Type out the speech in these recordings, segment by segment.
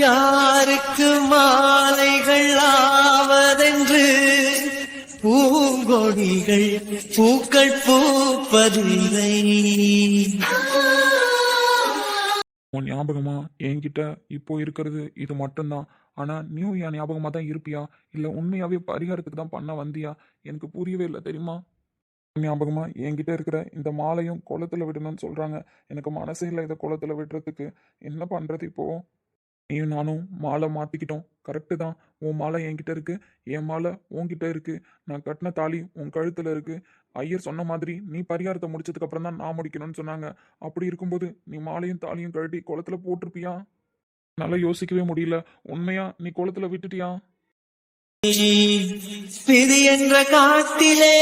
யாருக்கு மாலைகள் ஆவதென்று பூங்கொடிகள் பூக்கள் பூப்பதில்லை. உன் ஞாபகமா என்கிட்ட இப்போ இருக்கிறது இது மட்டும்தான். ஆனா நீயும் என் ஞாபகமா தான் இருப்பியா, இல்ல உண்மையாவே பரிகாரத்துக்கு தான் பண்ண வந்தியா? எனக்கு புரியவே இல்லை தெரியுமா. உன் ஞாபகமா என்கிட்ட இருக்கிற இந்த மாலையும் குளத்துல விடணும்னு சொல்றாங்க. எனக்கு மனசே இல்லை இதை குளத்துல விடுறதுக்கு. என்ன பண்றது இப்போ? நீயும் நானும் மாலை மாத்திக்கிட்டோம், கரெக்டு தான். உன் மாலை என்கிட்ட இருக்கு, என் மாலை உன்கிட்ட இருக்கு. நான் கட்டின தாலி உன் கழுத்துல இருக்கு. ஐயர் சொன்ன மாதிரி நீ பரிகாரத்தை முடிச்சதுக்கு அப்புறம் தான் நான் முடிக்கணும்னு சொன்னாங்க. அப்படி இருக்கும்போது நீ மாலையும் தாலியும் கழட்டி குளத்துல போட்டிருப்பியா? நல்லா யோசிக்கவே முடியல. உண்மையா நீ குளத்துல விட்டுட்டியா? விதி என்ற காட்டிலே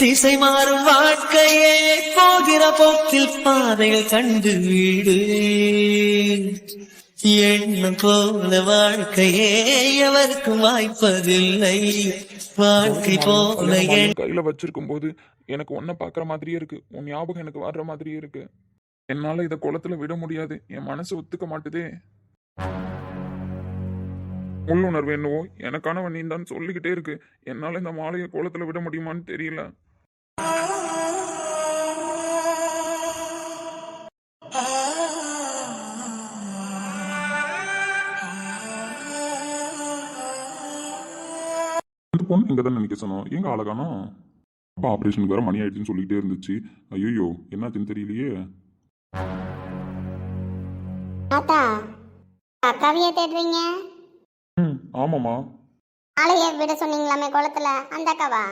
திசை மாறும் வாழ்க்கையே போகிற போக்கில் பாதைகள் கண்டு வீடு. எண்ணம் போல வாழ்க்கையே எவருக்கும் வாய்ப்பதில்லை. வாழ்க்கை போல கையில வச்சிருக்கும் போது எனக்கு உன்னை பாக்குற மாதிரியே இருக்கு, உன் ஞாபகம் எனக்கு வர்ற மாதிரியே இருக்கு. என்னால இதை குளத்துல விட முடியாது, என் மனசு ஒத்துக்க மாட்டுதே. உள்ளுணர்வு என்னவோ எனக்கானவன் நீந்தான் சொல்லிக்கிட்டே இருக்கு. என்னால இந்த மாலையை குளத்துல விட முடியுமான்னு தெரியல. அந்த பொண்ணு இங்க தான் நினைக்க சொன்னோம், எங்க அழகானோ. அப்பா ஆபரேஷனுக்கு வேற மணி ஆயிடுச்சுன்னு சொல்லிக்கிட்டே இருந்துச்சு. ஐயோ என்னாச்சுன்னு தெரியலையே. தாத்தா, அக்காவையே தேடுறீங்க? ம் ஆமாம்மா. ஆளைய விட சொன்னீங்களாமே குளத்துல, அந்த அக்காவா?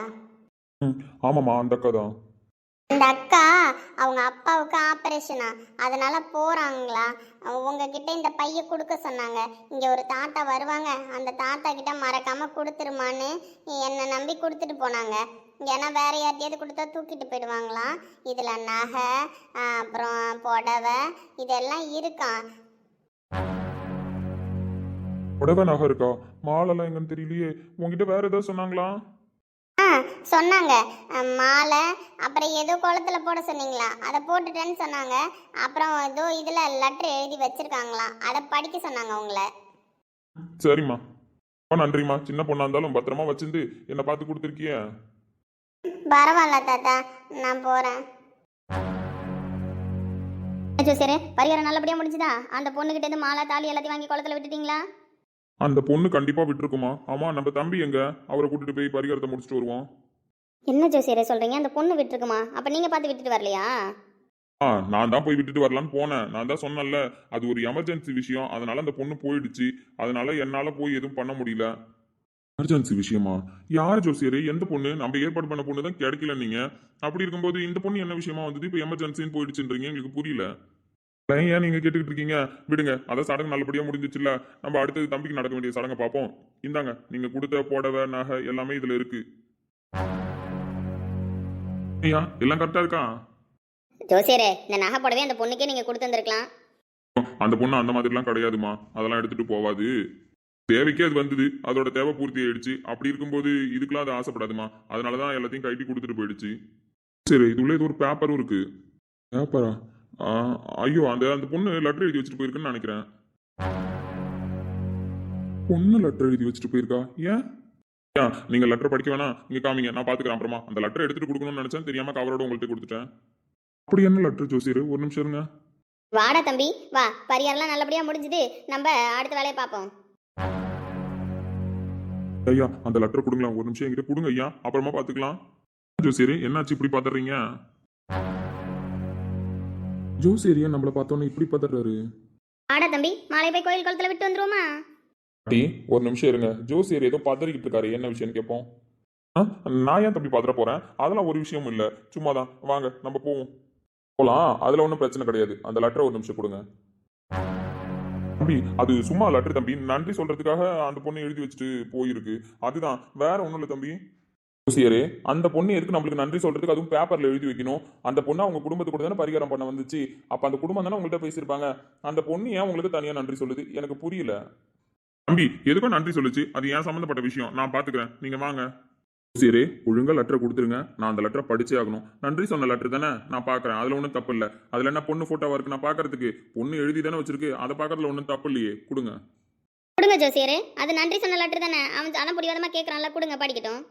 ம் ஆமாம்மா, அந்த அக்கா தான். அந்த அக்கா அவங்க அப்பாவுக்கு ஆப்ரேஷனா, அதனால போறாங்களா. உங்ககிட்ட இந்த பைய கொடுக்க சொன்னாங்க. இங்க ஒரு தாத்தா வருவாங்க, அந்த தாத்தா கிட்ட மறக்காம கொடுத்துருமான்னு என்னை நம்பி கொடுத்துட்டு போனாங்க. ஏன்னா வேற யார்ட்டையாவது கொடுத்தா தூக்கிட்டு போயிடுவாங்களாம். இதுல நகை, அப்புறம் புடவை இதெல்லாம் இருக்கான். புடவை நகை இருக்கா? மாலெல்லாம் எங்கன்னு தெரியலையே. உங்ககிட்ட வேற ஏதாவது சொன்னாங்களா? சொன்னாங்க மாலை, அப்புறம் ஏதோ குளத்துல போட சொன்னீங்களா, அதை போட்டுட்டேன்னு சொன்னாங்க. அப்புறம் ஏதோ இதுல லெட்டர் எழுதி வச்சிருக்காங்களாம், அதை படிக்க சொன்னாங்க உங்களை. சரிம்மா, நன்றிம்மா. சின்ன பொண்ணா இருந்தாலும் பத்திரமா வச்சிருந்து என்னை பார்த்து கொடுத்துருக்கிய. பரவாயில்ல தாத்தா, நான் போறேன். சரி, பரிகாரம் நல்லபடியா முடிஞ்சுதா? அந்த பொண்ணுகிட்ட இருந்து மாலை தாலி எல்லாத்தையும் வாங்கி குளத்துல விட்டுட்டீங்களா? அந்த பொண்ணு கண்டிப்பா விட்டுருக்குமா. ஆமா, நம்ம தம்பி எங்க? அவரை கூட்டிட்டு போய் பரிகாரத்தை முடிச்சுட்டு வருவோம். என்ன ஜோசியரே சொல்றீங்க? அந்த பொண்ணு விட்டுருக்குமா? அப்ப நீங்க பார்த்து விட்டுட்டு வரலையா? நான் தான் போய் விட்டுட்டு வரலான்னு போனேன். நான் தான் சொன்னேன்ல, அது ஒரு எமர்ஜென்சி விஷயம், அதனால அந்த பொண்ணு போயிடுச்சு. அதனால என்னால போய் எதுவும் பண்ண முடியல. எமர்ஜென்சி விஷயமா? யார் ஜோசியரே? எந்த பொண்ணு? நம்ம ஏற்பாடு பண்ண பொண்ணு தான் கிடைக்கல நீங்க. அப்படி இருக்கும்போது இந்த பொண்ணு என்ன விஷயமா வந்தது? இப்போ எமர்ஜென்சின்னு போயிடுச்சுன்றீங்க, எங்களுக்கு புரியல. ஏன் நீங்க கேட்டுக்கிட்டு இருக்கீங்க? விடுங்க, அதான் சடங்கு நல்லபடியா முடிஞ்சிச்சுல. நம்ம அடுத்தது தம்பிக்கு நடக்க வேண்டிய சடங்கை பார்ப்போம். இந்தாங்க, நீங்க கொடுத்த புடவை நகை எல்லாமே இதுல இருக்கு. ஐயா எல்லாம் கரெக்டா இருக்கா? ஜோசியரே, இந்த நகை புடவை அந்த பொண்ணுக்கே நீங்க கொடுத்து வந்திருக்கலாம். அந்த பொண்ணு அந்த மாதிரிலாம் கிடையாதுமா, அதெல்லாம் எடுத்துட்டு போவாது. தேவைக்கே அது வந்தது, அதோட தேவை பூர்த்தி ஆயிடுச்சு. அப்படி இருக்கும்போது இதுக்கெல்லாம் அது ஆசைப்படாதுமா, அதனாலதான் எல்லாத்தையும் கைட்டி கொடுத்துட்டு போயிடுச்சு. சரி, இதுள்ள இது ஒரு பேப்பரும் இருக்கு. பேப்பரா? ஐயோ, அந்த பொண்ணு லெட்டர் எழுதி வச்சுட்டு போயிருக்குன்னு நினைக்கிறேன். பொண்ணு லெட்டர் எழுதி வச்சுட்டு போயிருக்கா? ஏன் நீங்க லெட்டர் படிக்க வேணாம், நீங்க காமிங்க, நான் பாத்துக்கிறேன். அப்புறமா அந்த லெட்டர் எடுத்துட்டு கொடுக்கணும்னு நினைச்சேன், தெரியாம கவரோட உங்கள்கிட்ட கொடுத்துட்டேன். அப்படி என்ன லெட்டர் ஜோசியர்? ஒரு நிமிஷம் இருங்க. வாடா தம்பி வா, பரிகாரம்லாம் நல்லபடியா முடிஞ்சுது, நம்ம அடுத்த வேலையை பார்ப்போம். ஐயா அந்த லெட்டர் கொடுங்களா, ஒரு நிமிஷம் என்கிட்ட கொடுங்க ஐயா, அப்புறமா பாத்துக்கலாம். ஜோசியர் என்னாச்சு இப்படி பாத்துறீங்க? ஜோசியர் நம்மள பார்த்தோன்னு இப்படி பதறாரு. வாடா தம்பி, மாலை போய் கோயில் குளத்துல விட்டு வந்துருவோமா? ஒரு நிமிஷம் இருங்க, ஜோசியர் ஏதோ பதறிக்கிட்டு இருக்காரு, என்ன விஷயம்னு கேட்போம். நான் ஏன் தம்பி பதற போறேன்? அதெல்லாம் ஒரு விஷயமும் இல்ல, சும்மாதான். வாங்க நம்ம போவோம். போலாம், அதுல ஒன்றும் பிரச்சனை கிடையாது. அந்த லெட்டரை ஒரு நிமிஷம் கொடுங்க தம்பி. அது சும்மா லெட்டர் தம்பி, நன்றி சொல்றதுக்காக அந்த பொண்ணு எழுதி வச்சுட்டு போயிருக்கு, அதுதான், வேற ஒண்ணும் இல்ல தம்பி. ஜோசியரே, அந்த பொண்ணு எதுக்கு நம்மளுக்கு நன்றி சொல்றதுக்கு அதுவும் பேப்பர்ல எழுதி வைக்கணும்? அந்த பொண்ணு அவங்க குடும்பத்துக்கு கூட தானே பரிகாரம் பண்ண வந்துச்சு. அப்ப அந்த குடும்பம் தானே உங்கள்கிட்ட பேசியிருப்பாங்க. அந்த பொண்ணு ஏன் உங்களுக்கு தனியா நன்றி சொல்லுது? எனக்கு புரியல தம்பி. எதுக்கும் நன்றி சொல்லுச்சு, அது ஏன் சம்பந்தப்பட்ட விஷயம், நான் பாத்துக்கிறேன், நீங்க வாங்க. சரி, ஒழுங்கா லெட்டரை கொடுத்துருங்க. நான் அந்த லெட்டரை படிச்சே ஆகணும். நன்றி சொன்ன லெட்டர் தானே, நான் பார்க்கறேன். அதுல ஒன்றும் தப்பு இல்லை. அதுல என்ன பொண்ணு போட்டோவா இருக்கு நான் பார்க்கறதுக்கு? பொண்ணு எழுதி தானே வச்சிருக்கு, அதை பார்க்கறதுல ஒன்றும் தப்பு இல்லையே. கொடுங்க. கொடுங்க ஜோசியரே, அது நன்றி சொன்ன லெட்டர் தானே, அவன் அதான் பிடிவாதமா கேட்கறான்ல, கொடுங்க படிக்கட்டும்.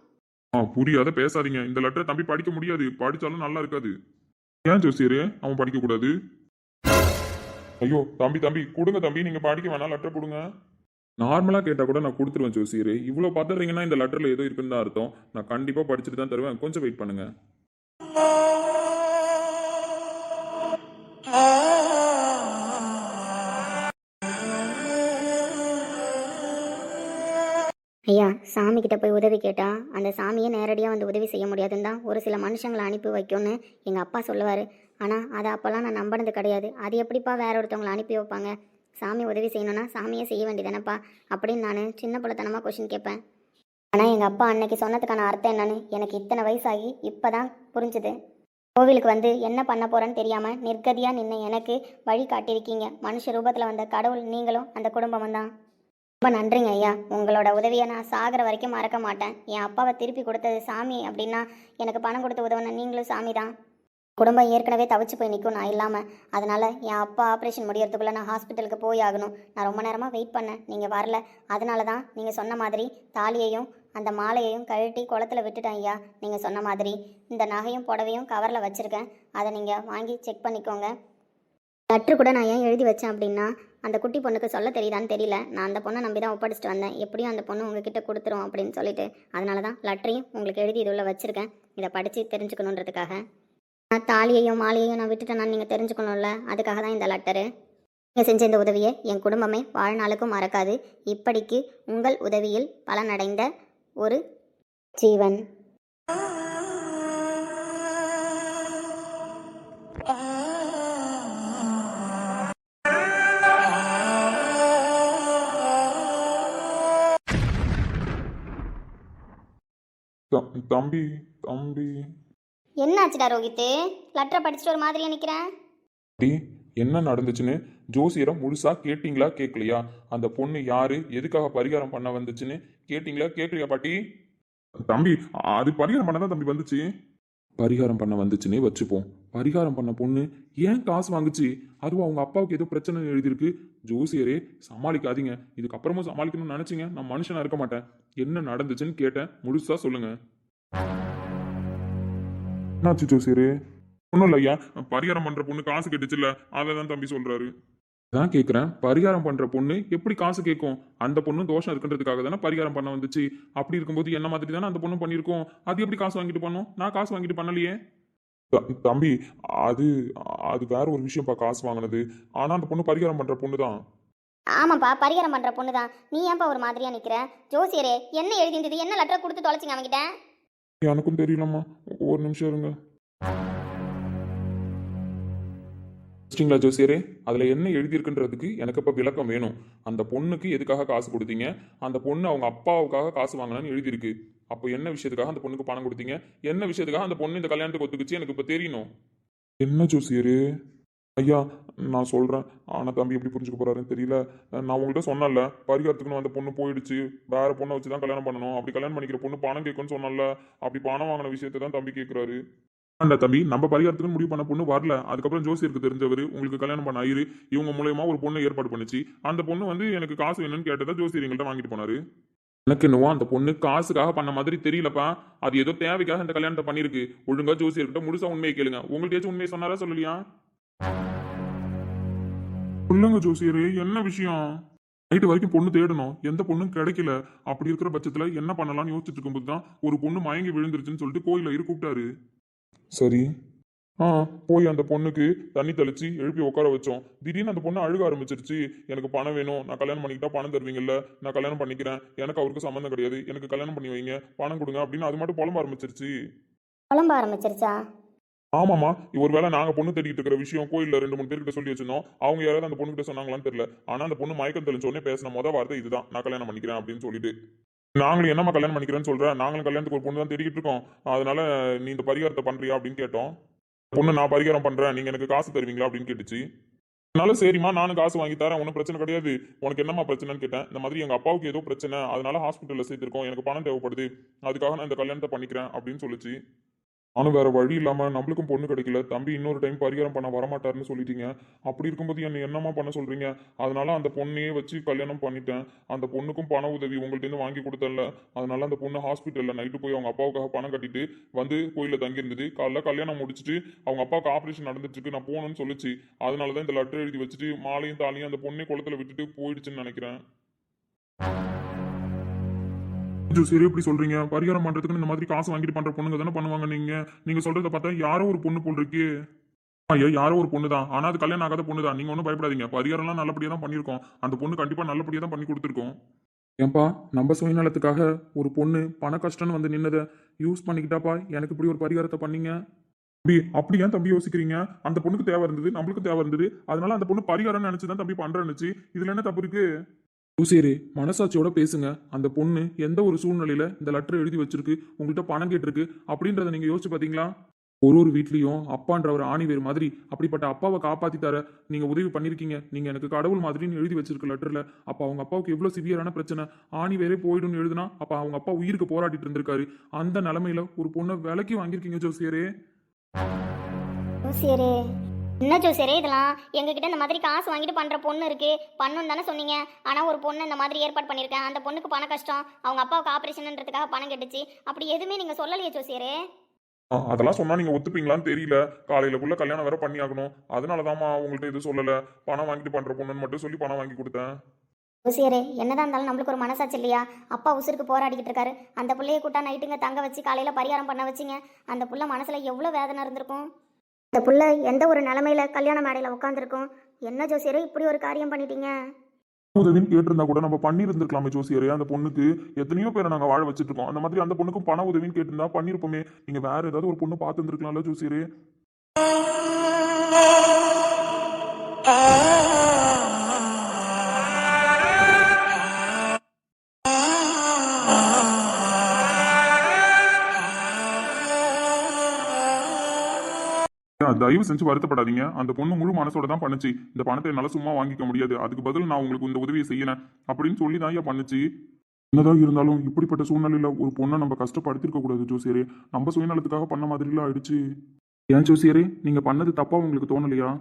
புரியாத பேசாதீங்க. இந்த லெட்டரை தம்பி படிக்க முடியாது. படிச்சாலும் நல்லா இருக்காது. ஏன் ஜோசியரே அவன் படிக்க கூடாது? ஐயோ தம்பி தம்பி கொடுங்க தம்பி, நீங்க படிக்க வேணாம், லெட்டர் கொடுங்க. நார்மலா கேட்டா கூட நான் கொடுத்துருவேன் ஜோசியரே. இவ்வளவு பதறீங்கன்னா இந்த லெட்டர்ல ஏதோ இருக்குன்னு தான் அர்த்தம். நான் கண்டிப்பா படிச்சுட்டு தான் தருவேன். கொஞ்சம் வெயிட் பண்ணுங்க. ஐயா, சாமி கிட்ட போய் உதவி கேட்டா அந்த சாமியே நேரடியாக வந்து உதவி செய்ய முடியாதுன்னு தான் ஒரு சில மனுஷங்களை அனுப்பி வைக்கும்னு எங்கள் அப்பா சொல்லுவார். ஆனால் அதை அப்போல்லாம் நான் நம்பினது கிடையாது. அது எப்படிப்பா வேற ஒருத்தவங்களை அனுப்பி வைப்பாங்க? சாமி உதவி செய்யணும்னா சாமியே செய்ய வேண்டியதானப்பா அப்படின்னு நான் சின்ன பிள்ளைத்தனமாக கொஷின் கேட்பேன். ஆனால் எங்கள் அப்பா அன்னைக்கு சொன்னதுக்கான அர்த்தம் என்னன்னு எனக்கு இத்தனை வயசாகி இப்போ தான் புரிஞ்சுது. கோவிலுக்கு வந்து என்ன பண்ண போகிறேன்னு தெரியாமல் நிர்கதியாக நின்று எனக்கு வழி காட்டியிருக்கீங்க. மனுஷ ரூபத்தில் வந்த கடவுள் நீங்களும் அந்த குடும்பமும் தான். ரொம்ப நன்றிங்க ஐயா. உங்களோட உதவியை நான் சாகிற வரைக்கும் மறக்க மாட்டேன். என் அப்பாவை திருப்பி கொடுத்தது சாமி அப்படின்னா எனக்கு பணம் கொடுத்து உதவுன நீங்களும் சாமி தான். குடும்பம் ஏற்கனவே தவிச்சு போய் நிற்கும் நான் இல்லாமல். அதனால் என் அப்பா ஆப்ரேஷன் முடியறதுக்குள்ளே நான் ஹாஸ்பிட்டலுக்கு போய் ஆகணும். நான் ரொம்ப நேரமாக வெயிட் பண்ணேன், நீங்கள் வரல. அதனால தான் நீங்கள் சொன்ன மாதிரி தாலியையும் அந்த மாலையையும் கழட்டி குளத்தில் விட்டுட்டேன் ஐயா. நீங்கள் சொன்ன மாதிரி இந்த நகையும் புடவையும் கவரில் வச்சுருக்கேன். அதை நீங்கள் வாங்கி செக் பண்ணிக்கோங்க. லெட்ரு கூட நான் ஏன் எழுதி வச்சேன் அப்படின்னா, அந்த குட்டி பொண்ணுக்கு சொல்ல தெரியுதான்னு தெரியல. நான் அந்த பொண்ணை நம்பி தான் ஒப்படைச்சிட்டு வந்தேன். எப்படியும் அந்த பொண்ணு உங்ககிட்ட கொடுத்துரும் அப்படின்னு சொல்லிட்டு, அதனால தான் லெட்டரையும் உங்களுக்கு எழுதி இதுள்ள வச்சுருக்கேன். இதை படித்து தெரிஞ்சுக்கணுன்றதுக்காக. நான் தாலியையும் மாலையையும் நான் விட்டுட்டேன்னா நீங்கள் தெரிஞ்சுக்கணும்ல, அதுக்காக தான் இந்த லெட்டரு. நீங்கள் செஞ்ச இந்த உதவியை என் குடும்பமே வாழ்நாளுக்கும் மறக்காது. இப்படிக்கு உங்கள் உதவியில் பலனடைந்த ஒரு ஜீவன். தம்பி தம்பி என்னாச்சுடா ரோஹித்து? லெட்டரை படிச்சுட்டு ஒரு மாதிரியா நிற்கிறேன். டி, என்ன நடந்துச்சுன்னு ஜோசியரை முழுசா கேட்டிங்களா கேட்கலையா? அந்த பொண்ணு யாரு, எதுக்காக பரிகாரம் பண்ண வந்துச்சுன்னு கேட்டிங்களா கேட்கலையா பாட்டி? தம்பி அது பரிகாரம் பண்ண தான் தம்பி வந்துச்சு. பரிகாரம் பண்ண வந்துச்சுன்னே வச்சுப்போம். பரிகாரம் பண்ண பொண்ணு ஏன் காசு வாங்குச்சு? அதுவும் அவங்க அப்பாவுக்கு ஏதோ பிரச்சனை எழுதியிருக்கு. ஜோசியரே சமாளிக்காதீங்க. இதுக்கப்புறமும் சமாளிக்கணும்னு நினைச்சீங்க நான் மனுஷனா இருக்க மாட்டேன். என்ன நடந்துச்சுன்னு கேட்டேன், முழுசா சொல்லுங்க. என்னாச்சு ஜோசியரே? ஒன்றும் இல்லை ஐயா, பரிகாரம் பண்ற பொண்ணு காசு கேட்டுச்சுல்ல, அதை தான் தம்பி சொல்றாரு. தான் கேட்குறேன், பரிகாரம் பண்ற பொண்ணு எப்படி காசு கேட்கும்? அந்த பொண்ணு தோஷம் இருக்குன்றதுக்காக தானே பரிகாரம் பண்ண வந்துச்சு. அப்படி இருக்கும்போது என்ன மாதிரி தானே அந்த பொண்ணு பண்ணியிருக்கோம். அது எப்படி காசு வாங்கிட்டு பண்ணும்? நான் காசு வாங்கிட்டு பண்ணலையே. தம்பி அது அது வேற ஒரு விஷயம்ப்பா, காசு வாங்கினது. ஆனா அந்த பொண்ணு பரிகாரம் பண்ற பொண்ணு தான். ஆமாப்பா, பரிகாரம் பண்ணுற பொண்ணு தான். நீ ஏன்ப்பா ஒரு மாதிரியாக நிற்கிற? ஜோசியரே என்ன எழுதிருந்தது? என்ன லெட்டரை கொடுத்து தொலைச்சிங்க அவங்ககிட்ட? எனக்கும் தெரியலம்மா, ஒரு நிமிஷம் இருங்க. ஜோசியரே, அதுல என்ன எழுதியிருக்குன்றதுக்கு எனக்கு இப்ப விளக்கம் வேணும். அந்த பொண்ணுக்கு எதுக்காக காசு கொடுத்தீங்க? அந்த பொண்ணு அவங்க அப்பாவுக்காக காசு வாங்கலாம்னு எழுதியிருக்கு. அப்போ என்ன விஷயத்துக்காக அந்த பொண்ணுக்கு பணம் கொடுத்தீங்க? என்ன விஷயத்துக்காக அந்த பொண்ணு இந்த கல்யாணத்துக்கு ஒத்துக்குச்சு எனக்கு இப்ப தெரியணும். என்ன ஜோசியரே? ஐயா நான் சொல்றேன், ஆனா தம்பி எப்படி புரிஞ்சுக்க போறாருன்னு தெரியல. நான் உங்கள்கிட்ட சொன்னல, பரிகாரத்துக்குன்னு அந்த பொண்ணு போயிடுச்சு, வேற பொண்ணை வச்சுதான் கல்யாணம் பண்ணணும். அப்படி கல்யாணம் பண்ணிக்கிற பொண்ணு பணம் கேட்கும்னு சொன்னல, அப்படி பணம் வாங்கின விஷயத்தை தான் தம்பி கேட்கிறாரு. அந்த தம்பி நம்ம பரிகாரத்துக்கு முடிவு பண்ண பொண்ணு வரல. அதுக்கப்புறம் ஜோசியருக்கு தெரிஞ்சவர் உங்களுக்கு கல்யாணம் பண்ண ஆயிரு, இவங்க மூலயமா ஒரு பொண்ணு ஏற்பாடு பண்ணுச்சு. அந்த பொண்ணு வந்து எனக்கு காசு வேணும்னு கேட்டதா ஜோசியர் எங்கள்கிட்ட வாங்கிட்டு போனாரு. எனக்கு என்னவோ அந்த பொண்ணு காசுக்காக பண்ண மாதிரி தெரியலப்பா. அது ஏதோ தேவைக்காக இந்த கல்யாணத்தை பண்ணிருக்கு. ஒழுங்கா ஜோசியர்கிட்ட முழுசா உண்மையை கேளுங்க. உங்கள்கிட்ட உண்மையை சொன்னாரா சொல்லலையா? சொல்லுங்க ஜோசியரே, என்ன விஷயம்? நைட்டு வரைக்கும் பொண்ணு தேடணும், எந்த பொண்ணும் கிடைக்கல. அப்படி இருக்கிற பட்சத்துல என்ன பண்ணலாம்னு யோசிச்சுட்டு இருக்கும்போது தான் ஒரு பொண்ணு மயங்கி விழுந்துருச்சுன்னு சொல்லிட்டு கோயில கூப்பிட்டாரு. சரி, போய் அந்த பொண்ணுக்கு தண்ணி தெளிச்சு எழுப்பி உட்கார வச்சோம். திடீர்னு அந்த பொண்ணு அழுக ஆரம்பிச்சிருச்சு. எனக்கு பணம் வேணும், நான் கல்யாணம் பண்ணிக்கிட்டா பணம் தருவீங்கல்ல, நான் கல்யாணம் பண்ணிக்கிறேன், எனக்கு அவருக்கு சம்மந்தம் கிடையாது, எனக்கு கல்யாணம் பண்ணி வைங்க, பணம் கொடுங்க அப்படின்னு அது மட்டும் புலம்ப ஆரம்பிச்சிருச்சு. புலம்ப ஆரம்பிச்சிருச்சா? ஆமாமா, ஒருவேளை நாங்க பொண்ணு தேடிட்டு இருக்கிற விஷயம் கோயில்ல 2-3 பேர்கிட்ட சொல்லி வச்சிருந்தோம். அவங்க யாராவது அந்த பொண்ணு கிட்ட சொன்னாங்களான்னு தெரியல. ஆனா அந்த பொண்ணு மயக்கம் தெளிஞ்ச உடனே பேசின வார்த்தை இதுதான், நான் கல்யாணம் பண்ணிக்கிறேன் அப்படின்னு சொல்லிட்டு. நாங்களும் என்னம்மா கல்யாணம் பண்ணிக்கிறேன்னு சொல்றேன், நாங்களும் கல்யாணத்துக்கு ஒரு பொண்ணு தான் தேடிக்கிட்டு இருக்கோம், அதனால நீ இந்த பரிகாரத்தை பண்றியா அப்படின்னு கேட்டோம். பொண்ணு நான் பரிகாரம் பண்றேன், நீங்க எனக்கு காசு தருவீங்களா அப்படின்னு கேட்டுச்சு. அதனால சரிம்மா நானும் காசு வாங்கி தரேன், ஒன்றும் பிரச்சனை கிடையாது. உனக்கு என்னம்மா பிரச்சனைன்னு கேட்டேன். இந்த மாதிரி எங்க அப்பாவுக்கு ஏதோ பிரச்சனை, அதனால ஹாஸ்பிட்டல்ல சேர்த்திருக்கோம், எனக்கு பணம் தேவைப்படுது, அதுக்காக நான் இந்த கல்யாணத்தை பண்ணிக்கிறேன் அப்படின்னு சொல்லுச்சு. நானும் வேற வழி இல்லாம நம்மளுக்கும் பொண்ணு கிடைக்கல, தம்பி இன்னொரு டைம் பரிகாரம் பண்ண வரமாட்டாருன்னு சொல்லிட்டீங்க. அப்படி இருக்கும்போது என்னம்மா பண்ண சொல்றீங்க? அதனால அந்த பொண்ணையே வச்சு கல்யாணம் பண்ணிட்டேன். அந்த பொண்ணுக்கும் பண உதவி உங்கள்ட்ட இருந்து வாங்கி கொடுத்தல, அதனால அந்த பொண்ணு ஹாஸ்பிட்டல்ல நைட்டு போய் அவங்க அப்பாவுக்காக பணம் கட்டிட்டு வந்து கோயில தங்கி இருந்தது. காலைல கல்யாணம் முடிச்சுட்டு அவங்க அப்பாவுக்கு ஆபரேஷன் நடந்துட்டு இருக்கு, நான் போகணும்னு சொல்லிச்சு. அதனாலதான் இந்த லெட்டர் எழுதி வச்சுட்டு மாலையும் தாலியும் அந்த பொண்ணை குளத்துல விட்டுட்டு போயிடுச்சுன்னு நினைக்கிறேன். சரி எப்படி சொல்றீங்க? பரிகாரம் பண்றதுக்கு இந்த மாதிரி காசு வாங்கிட்டு பண்ற பொண்ணுங்க தானே பண்ணுவாங்க. நீங்க சொல்றத பார்த்தா யாரோ ஒரு பொண்ணு போல் இருக்கு. ஐயா யாரோ ஒரு பொண்ணு தான், ஆனா அது கல்யாணம் ஆகாத பொண்ணு தான். நீங்க ஒன்றும் பயப்படாதீங்க, பரிகாரம்லாம் நல்லபடியா தான் பண்ணியிருக்கோம். அந்த பொண்ணு கண்டிப்பா நல்லபடியா தான் பண்ணி கொடுத்துருக்கோம். ஏன்பா நம்ம சுயநலத்துக்காக ஒரு பொண்ணு பண கஷ்டம்னு வந்து நின்னதை யூஸ் பண்ணிக்கிட்டாப்பா எனக்கு இப்படி ஒரு பரிகாரத்தை பண்ணீங்க. தம்பி அப்படி ஏன் தம்பி யோசிக்கிறீங்க? அந்த பொண்ணுக்கு தேவை இருந்தது, நம்மளுக்கு தேவை இருந்தது, அதனால அந்த பொண்ணு பரிகாரம் நினைச்சுதான் தம்பி பண்றேன்னுச்சு. இதுல என்ன தப்பு இருக்கு? சரி மனசாட்சியோட பேசுங்க. அந்த பொண்ணு எந்த ஒரு சூழ்நிலையில இந்த லெட்டர் எழுதி வச்சிருக்கு, உங்கள்கிட்ட பணம் கேட்டிருக்கு அப்படின்றத நீங்க யோசிச்சு பாத்தீங்களா? ஒரு வீட்லயும் அப்பான்ற ஒரு ஆணிவேர் மாதிரி அப்படிப்பட்ட அப்பாவை காப்பாத்தி தர நீங்க உதவி பண்ணிருக்கீங்க. நீங்க எனக்கு கடவுள் மாதிரின்னு எழுதி வச்சிருக்க லெட்டர்ல. அப்ப அவங்க அப்பாவுக்கு எவ்வளவு சிவியரான பிரச்சனை, ஆணிவேரே போயிடும்னு எழுதுனா அப்ப அவங்க அப்பா உயிருக்கு போராடிட்டு இருந்திருக்காரு. அந்த நிலைமையில ஒரு பொண்ணை விலைக்கு வாங்கியிருக்கீங்க ஜோசியரே. ஜோசியரே என்ன ஜோசியரே இதெல்லாம்? எங்ககிட்ட இந்த மாதிரி காசு வாங்கிட்டு பண்ற பொண்ணு இருக்கு, பண்ணுன்னு தானே சொன்னீங்க. ஆனா ஒரு பொண்ணு இந்த மாதிரி ஏற்பாடு பண்ணிருக்கேன், அந்த பொண்ணுக்கு பண கஷ்டம், அவங்க அப்பாவுக்கு ஆபரேஷன்ன்றதுக்காக பணம் கட்டுச்சு, அப்படி எதுவுமே நீங்க சொல்லலையே ஜோசியரே. அதெல்லாம் சொன்னா நீங்க ஒத்துப்பீங்களான்னு தெரியல. காலையிலக்குள்ள கல்யாணம் வேற பண்ணி ஆகணும், அதனாலதாம்மா உங்கள்ட்ட எதுவும் சொல்லல. பணம் வாங்கிட்டு பண்ற பொண்ணுன்னு மட்டும் சொல்லி பணம் வாங்கி கொடுத்தேன். ஜோசியரே என்னதான் இருந்தாலும் நம்மளுக்கு ஒரு மனசாச்சு இல்லையா? அப்பா உசுருக்கு போராடிக்கிட்டு இருக்காரு, அந்த பிள்ளைய கூட்டா நைட்டுங்க தங்க வச்சு காலையில பரிகாரம் பண்ண வச்சிங்க. அந்த புள்ள மனசுல எவ்வளவு வேதனை இருந்திருக்கும். இந்த புள்ள எந்த ஒரு நிலைமையில கல்யாண மேடையில உட்காந்துருக்கும். என்ன ஜோசியரே இப்படி ஒரு காரியம் பண்ணிட்டீங்க? உதவின்னு கேட்டிருந்தா கூட நம்ம பண்ணி இருந்திருக்கலாமே ஜோசியரே. அந்த பொண்ணுக்கு எத்தனையோ பேரை நாங்க வாழ வச்சுட்டு இருக்கோம். அந்த மாதிரி அந்த பொண்ணுக்கும் பண உதவின்னு கேட்டிருந்தா பண்ணிருப்போமே. நீங்க வேற ஏதாவது ஒரு பொண்ணு பார்த்து இருந்திருக்கலாம்ல ஜோசியரே. தயவு செஞ்சு வருத்தப்படாதீங்க. அந்த பொண்ணு முழு மனசோட தான் பண்ணுச்சு. இந்த பணத்தை என்னால சும்மா வாங்கிக்க முடியாது, அதுக்கு பதில் நான் உங்களுக்கு இந்த உதவியை செய்யறேன் அப்படின்னு சொல்லி தான் ஐயா பண்ணுச்சு. என்னதான் இருந்தாலும் இப்படிப்பட்ட சூழ்நிலையில ஒரு பொண்ணை நம்ம கஷ்டப்படுத்திருக்க கூடாது ஜோசியரே. நம்ம சுயநலத்துக்காக பண்ண மாதிரிலாம் ஆயிடுச்சு. ஏன் ஜோசியரே நீங்க பண்ணது தப்பா உங்களுக்கு தோணலையா?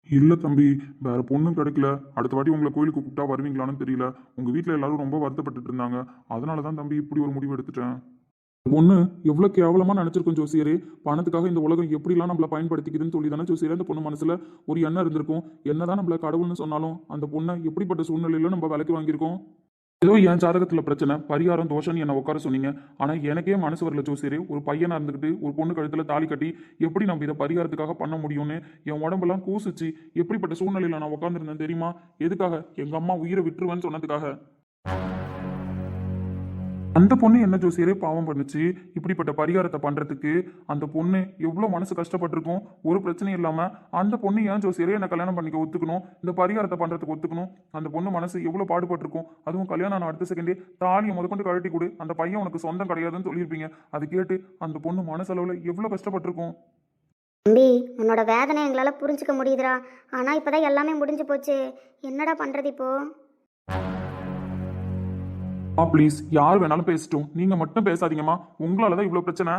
இல்ல தம்பி, வேற பொண்ணும் கிடைக்கல. அடுத்த வாட்டி உங்களை கோயிலுக்கு கூப்பிட்டா வருவீங்களான்னு தெரியல. உங்க வீட்டுல எல்லாரும் ரொம்ப வருத்தப்பட்டு இருந்தாங்க. அதனாலதான் தம்பி இப்படி ஒரு முடிவு எடுத்துட்டேன். பொண்ணு எவ்வளவு கேவலமா நினைச்சிருக்கும் ஜோசியரே. பணத்துக்காக இந்த உலகம் எப்படிலாம் நம்மள பயன்படுத்திக்குதுன்னு சொல்லி தானே ஜோசியரே அந்த பொண்ணு மனசுல ஒரு எண்ணம் இருந்திருக்கும். என்னதான் நம்மள கடவுள்னு சொன்னாலும் அந்த பொண்ணை எப்படிப்பட்ட சூழ்நிலையில நம்ம விலைக்கு வாங்கியிருக்கோம். ஏதோ என் ஜாதகத்துல பிரச்சனை, பரிகாரம் தோஷம்னு என்ன உட்கார சொன்னீங்க. ஆனா எனக்கே மனசு வரல ஜோசியரே. ஒரு பையனா இருந்துகிட்டு ஒரு பொண்ணு கழுத்துல தாலி கட்டி எப்படி நம்ம இதை பரிகாரத்துக்காக பண்ண முடியும்னு என் உடம்பெல்லாம் கூசுச்சு. எப்படிப்பட்ட சூழ்நிலையில நான் உட்காந்துருந்தேன் தெரியுமா? எதுக்காக? எங்க அம்மா உயிரை விட்டுருவேன்னு சொன்னதுக்காக. அந்த பொண்ணு என்ன ஜோசியரே பாவம் பண்ணுச்சு இப்படிப்பட்ட பரிகாரத்தை பண்றதுக்கு? அந்த பொண்ணு எவ்வளவு மனசு கஷ்டப்பட்டிருக்கும். ஒரு பிரச்சனையும் இல்லாம அந்த பொண்ணு ஏன் ஜோசியரே என்ன கல்யாணம் பண்ணிக்க ஒத்துக்கணும், இந்த பரிகாரத்தை பண்றதுக்கு ஒத்துக்கணும்? அந்த பொண்ணு மனசு எவ்வளவு பாடுபட்டிருக்கும். அதுவும் கல்யாணம் ஆன அடுத்த செகண்டே தாலியை முதற்கொண்டு கழட்டி கொடு, அந்த பையன் உனக்கு சொந்தம் கிடையாதுன்னு சொல்லியிருப்பீங்க. அது கேட்டு அந்த பொண்ணு மனசளவுல எவ்வளவு கஷ்டப்பட்டிருக்கும். தம்பி உன்னோட வேதனை எங்களால புரிஞ்சுக்க முடியுதுடா. ஆனா இப்பதான் எல்லாமே முடிஞ்சு போச்சு, என்னடா பண்றது இப்போ? ப்ளீஸ் யார் வேணாலும் பேசிட்டோம், நீங்க மட்டும் பேசாதீங்கம்மா. உங்களாலதான் இவ்வளவு பிரச்சனை.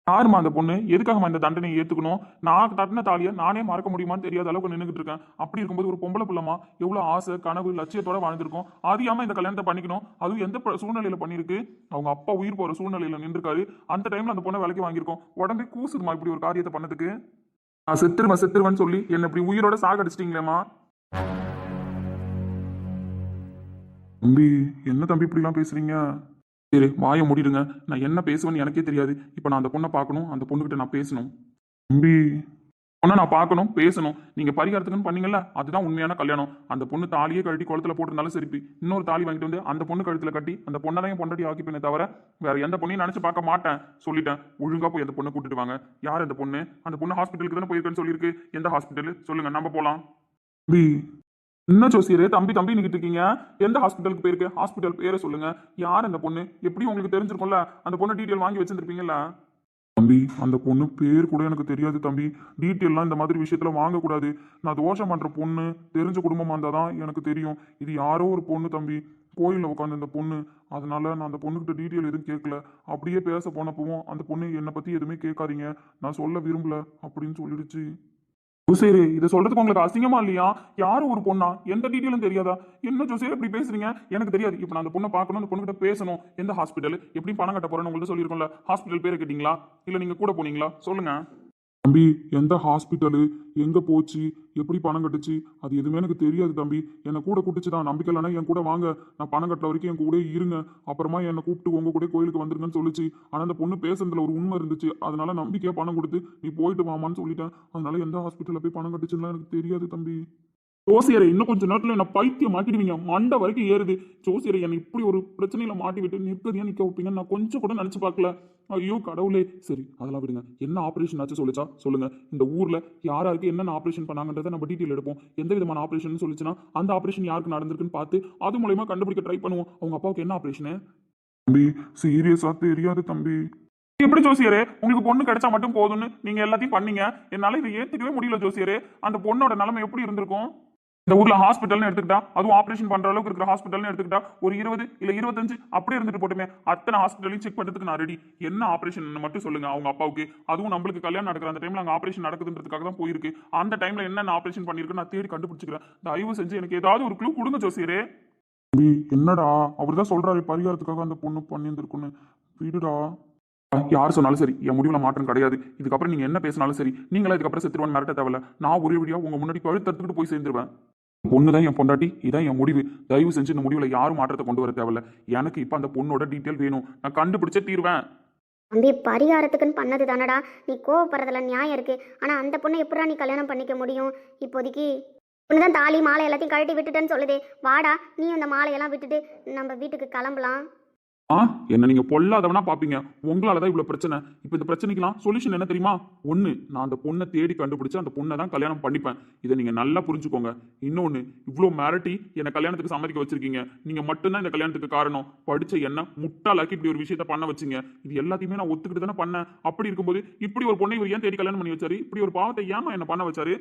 யாருமா அந்த பொண்ணு? எதுக்காகமா இந்த தண்டனையை ஏத்துக்கணும்? நான் தட்டின தாலியை நானே மறக்க முடியுமான்னு தெரியாத அளவுக்கு நின்றுகிட்டு இருக்கேன். அப்படி இருக்கும்போது ஒரு பொம்பளை பிள்ளைமா எவ்வளவு ஆசை கனவு லட்சியத்தோட வாழ்ந்திருக்கும். அதிகமா இந்த கல்யாணத்தை பண்ணிக்கணும், அதுவும் எந்த சூழ்நிலையில பண்ணிருக்கு? அவங்க அப்பா உயிர் போற சூழ்நிலையில நின்றுருக்காரு. அந்த டைம்ல அந்த பொண்ணை விலைக்கு வாங்கியிருக்கோம். உடம்பே கூசுதுமா இப்படி ஒரு காரியத்தை பண்ணதுக்கு. நான் செத்துருவேன்னு சொல்லி என்ன இப்படி உயிரோட சாகடிச்சிட்டீங்களேமா. தம்பி என்ன தம்பி இப்படிலாம் பேசுறீங்க? சரி வாயை மூடிடுங்க. நான் என்ன பேசுவேன்னு எனக்கே தெரியாது. இப்போ நான் அந்த பொண்ணை பார்க்கணும், அந்த பொண்ணுகிட்ட நான் பேசணும். தம்பி பொண்ணை நான் பார்க்கணும் பேசணும். நீங்க பரிகாரத்துக்குன்னு பண்ணீங்கல்ல, அதுதான் உண்மையான கல்யாணம். அந்த பொண்ணு தாலியே கழட்டி குளத்துல போட்டிருந்தாலும் சரி, இன்னொரு தாலி வாங்கிட்டு வந்து அந்த பொண்ணு கழுத்துல கட்டி அந்த பொண்ணை தான் என் பொண்டாட்டி ஆக்கிப்பேனே தவிர வேற எந்த பொண்ணையும் நினைச்சு பார்க்க மாட்டேன். சொல்லிட்டேன். ஒழுங்கா போய் அந்த பொண்ணை கூட்டிட்டு வாங்க. யார் அந்த பொண்ணு? அந்த பொண்ணு ஹாஸ்பிட்டலுக்கு தானே போயிருக்கேன்னு சொல்லியிருக்கு. எந்த ஹாஸ்பிட்டல் சொல்லுங்க, நம்ம போலாம். தம்பி என்ன ஜோசியரே தம்பி தம்பி நிக்கிட்டு இருக்கீங்க? எந்த ஹாஸ்பிட்டலுக்கு போயிருக்கு? ஹாஸ்பிட்டல் பேரை சொல்லுங்க. யார் அந்த பொண்ணு? எப்படி உங்களுக்கு தெரிஞ்சிருக்கும்ல? அந்த பொண்ணு டீட்டெயில் வாங்கி வச்சிருப்பீங்கல்ல. தம்பி அந்த பொண்ணு பேர் கூட எனக்கு தெரியாது தம்பி. டீட்டெயிலாம் இந்த மாதிரி விஷயத்துல வாங்கக்கூடாது. நான் தோஷம் பண்ற பொண்ணு தெரிஞ்ச குடும்பமா இருந்தா தான் எனக்கு தெரியும். இது யாரோ ஒரு பொண்ணு தம்பி, கோயிலில் உட்காந்து இந்த பொண்ணு. அதனால நான் அந்த பொண்ணுகிட்ட டீட்டெயில் எதுவும் கேட்கல. அப்படியே பேச போனப்பவும் அந்த பொண்ணு என்னை பத்தி எதுவுமே கேட்காதீங்க, நான் சொல்ல விரும்பல அப்படின்னு சொல்லிடுச்சு. ஜோசேரு, இதை சொல்றதுக்கு உங்களுக்கு அசிங்கமா இல்லையா? யாரும் ஒரு பொண்ணா, எந்த டீட்டெயிலும் தெரியாதா? என்ன ஜோசேரு இப்படி பேசுறீங்க? எனக்கு தெரியாது. இப்போ நான் அந்த பொண்ணை பார்க்கணும், அந்த பொண்ணுகிட்ட பேசணும். எந்த ஹாஸ்பிட்டல், எப்படி பணம் கட்ட போறேன்னு உங்கள்ட்ட சொல்லியிருக்கோம்ல. ஹாஸ்பிட்டல் பேரை கேட்டீங்களா, இல்லை நீங்க கூட போனீங்களா? சொல்லுங்க தம்பி. எந்த ஹாஸ்பிட்டலு, எங்க போச்சு, எப்படி பணம் கட்டுச்சு, அது எதுவுமே எனக்கு தெரியாது தம்பி. என்னை கூட கூப்பிட்டுச்சு தான். நம்பிக்கை இல்லைன்னா என் கூட வாங்க, நான் பணம் கட்டுற வரைக்கும் என் கூட இருங்க, அப்புறமா என்னை கூப்பிட்டு உங்க கூட கோயிலுக்கு வந்துருங்கன்னு சொல்லிச்சு. ஆனால் அந்த பொண்ணு பேசுறதுல ஒரு உண்மை இருந்துச்சு. அதனால நம்பிக்கையா பணம் கொடுத்து நீ போயிட்டு வாமான்னு சொல்லிட்டேன். அதனால எந்த ஹாஸ்பிட்டலில் போய் பணம் கட்டுச்சுன்னா எனக்கு தெரியாது தம்பி. ஜோசியரை, இன்னும் கொஞ்சம் நேரத்தில் என்ன பைத்தியம் மாட்டிடுவீங்க. மண்டை வரைக்கும் ஏறுது. ஜோசியரை, என்னை இப்படி ஒரு பிரச்சனையில மாட்டி விட்டு நிற்கதியா நிற்க வைப்பீங்க நான் கொஞ்சம் கூட நினைச்சு பார்க்கல. ஐயோ கடவுளே. சரி அதெல்லாம் விடுங்க. என்ன ஆப்ரேஷன் ஆச்சு சொல்லிச்சா சொல்லுங்க. இந்த ஊர்ல யாராருக்கு என்னென்ன ஆப்ரேஷன் பண்ணாங்கன்றதை நம்ம டீட்டெயில் எடுப்போம். எந்த விதமான ஆப்ரேஷன் சொல்லிச்சுன்னா அந்த ஆப்ரேஷன் யாருக்கு நடந்திருக்குன்னு பார்த்து அது மூலயமா கண்டுபிடிக்க ட்ரை பண்ணுவோம். அவங்க அப்பாவுக்கு என்ன ஆப்ரேஷனு? தம்பி சீரியஸா தெரியாது தம்பி. எப்படி ஜோசியரே, உங்களுக்கு பொண்ணு கிடைச்சா மட்டும் போதும்னு நீங்க எல்லாத்தையும் பண்ணீங்க. என்னால இதை ஏத்துக்கவே முடியல ஜோசியரே. அந்த பொண்ணோட நிலைமை எப்படி இருந்திருக்கும்? இந்த ஊர்ல ஹாஸ்பிட்டல்னு எடுத்துக்கிட்டா, அதுவும் ஆப்ரேஷன் பண்ற அளவுக்கு இருக்கிற ஹாஸ்பிட்டல்னு எடுத்துக்கிட்டா, ஒரு 20 இல்ல 25 அப்படியே இருந்துட்டு போட்டுமே. அத்தனை ஹாஸ்பிட்டலையும் செக் பண்றதுக்கு நான் ரெடி. என்ன ஆப்ரேஷன் மட்டும் சொல்லுங்க அவங்க அப்பாவுக்கு. அதுவும் நம்மளுக்கு கல்யாணம் நடக்கிற அந்த டைம்ல அங்க ஆப்ரேஷன் நடக்குதுன்றதுக்காக தான் போயிருக்கு. அந்த டைம்ல என்னென்ன ஆப்ரேஷன் பண்ணிருக்கு நான் தேடி கண்டுபிடிச்சிக்கிறேன். தயவு செஞ்சு எனக்கு ஏதாவது ஒரு க்ளூ கொடுங்க ஜோசியரே. என்னடா அவர் தான் சொல்றாரு பரிகாரத்துக்காக அந்த பொண்ணு பண்ணியிருந்திருக்குன்னு. விடுடா. யார் சொன்னாலும் சரி, என் முடிவுல மாற்றம் கிடையாது. இதுக்கப்புறம் நீங்க என்ன பேசினாலும் சரி, நீங்களா இதுக்கப்புறம் செத்துருவான்னு மிரட்ட தேவையில்ல. நான் ஒரே வழியா உங்க முன்னாடி கழுத்தத்துக்கிட்டு போய் சேர்ந்துருவேன். பொண்ணுதான் என் பொண்டாட்டி, இதான் என் முடிவு. தயவு செஞ்சு இந்த முடிவுல யாரும் மாற்றத்தை கொண்டு வர தேவையில்ல. எனக்கு இப்ப அந்த பொண்ணோட டீட்டெயில் வேணும். நான் கண்டுபிடிச்சே தீர்வேன். தம்பி, பரிகாரத்துக்குன்னு பண்ணது தானடா. நீ கோவப்படுறதுல நியாயம் இருக்கு. ஆனா அந்த பொண்ணை எப்படா நீ கல்யாணம் பண்ணிக்க முடியும்? இப்போதைக்கு பொண்ணுதான் தாலி மாலை எல்லாத்தையும் கழட்டி விட்டுட்டேன்னு சொல்லுதே. வாடா, நீ அந்த மாலையெல்லாம் விட்டுட்டு நம்ம வீட்டுக்கு கிளம்பலாம். என்ன நீங்க பொல்லாதவனா பாப்பீங்க. உங்களாலதான் இவ்வளவு பிரச்சனை. இப்ப இந்த பிரச்சனைக்கெல்லாம் சொல்யூஷன் என்ன தெரியுமா? ஒண்ணு, நான் அந்த பொண்ணை தேடி கண்டுபிடிச்சு அந்த பொண்ணை தான் கல்யாணம் பண்ணிப்பேன். இதை நீங்க நல்லா புரிஞ்சுக்கோங்க. இன்னொன்னு, இவ்வளவு மிரட்டி என்ன கல்யாணத்துக்கு சம்மதிக்க வச்சிருக்கீங்க. நீங்க மட்டும்தான் இந்த கல்யாணத்துக்கு காரணம். படிச்ச என்ன முட்டாளாக்கி இப்படி ஒரு விஷயத்த பண்ண வச்சீங்க. இது எல்லாத்தையுமே நான் ஒத்துக்கிட்டு தானே பண்ணேன். அப்படி இருக்கும்போது இப்படி ஒரு பொண்ணை இவர் ஏன் தேடி கல்யாணம் பண்ணி வச்சாரு? இப்படி ஒரு பாவத்தை ஏமா என்ன பண்ண வச்சாரு?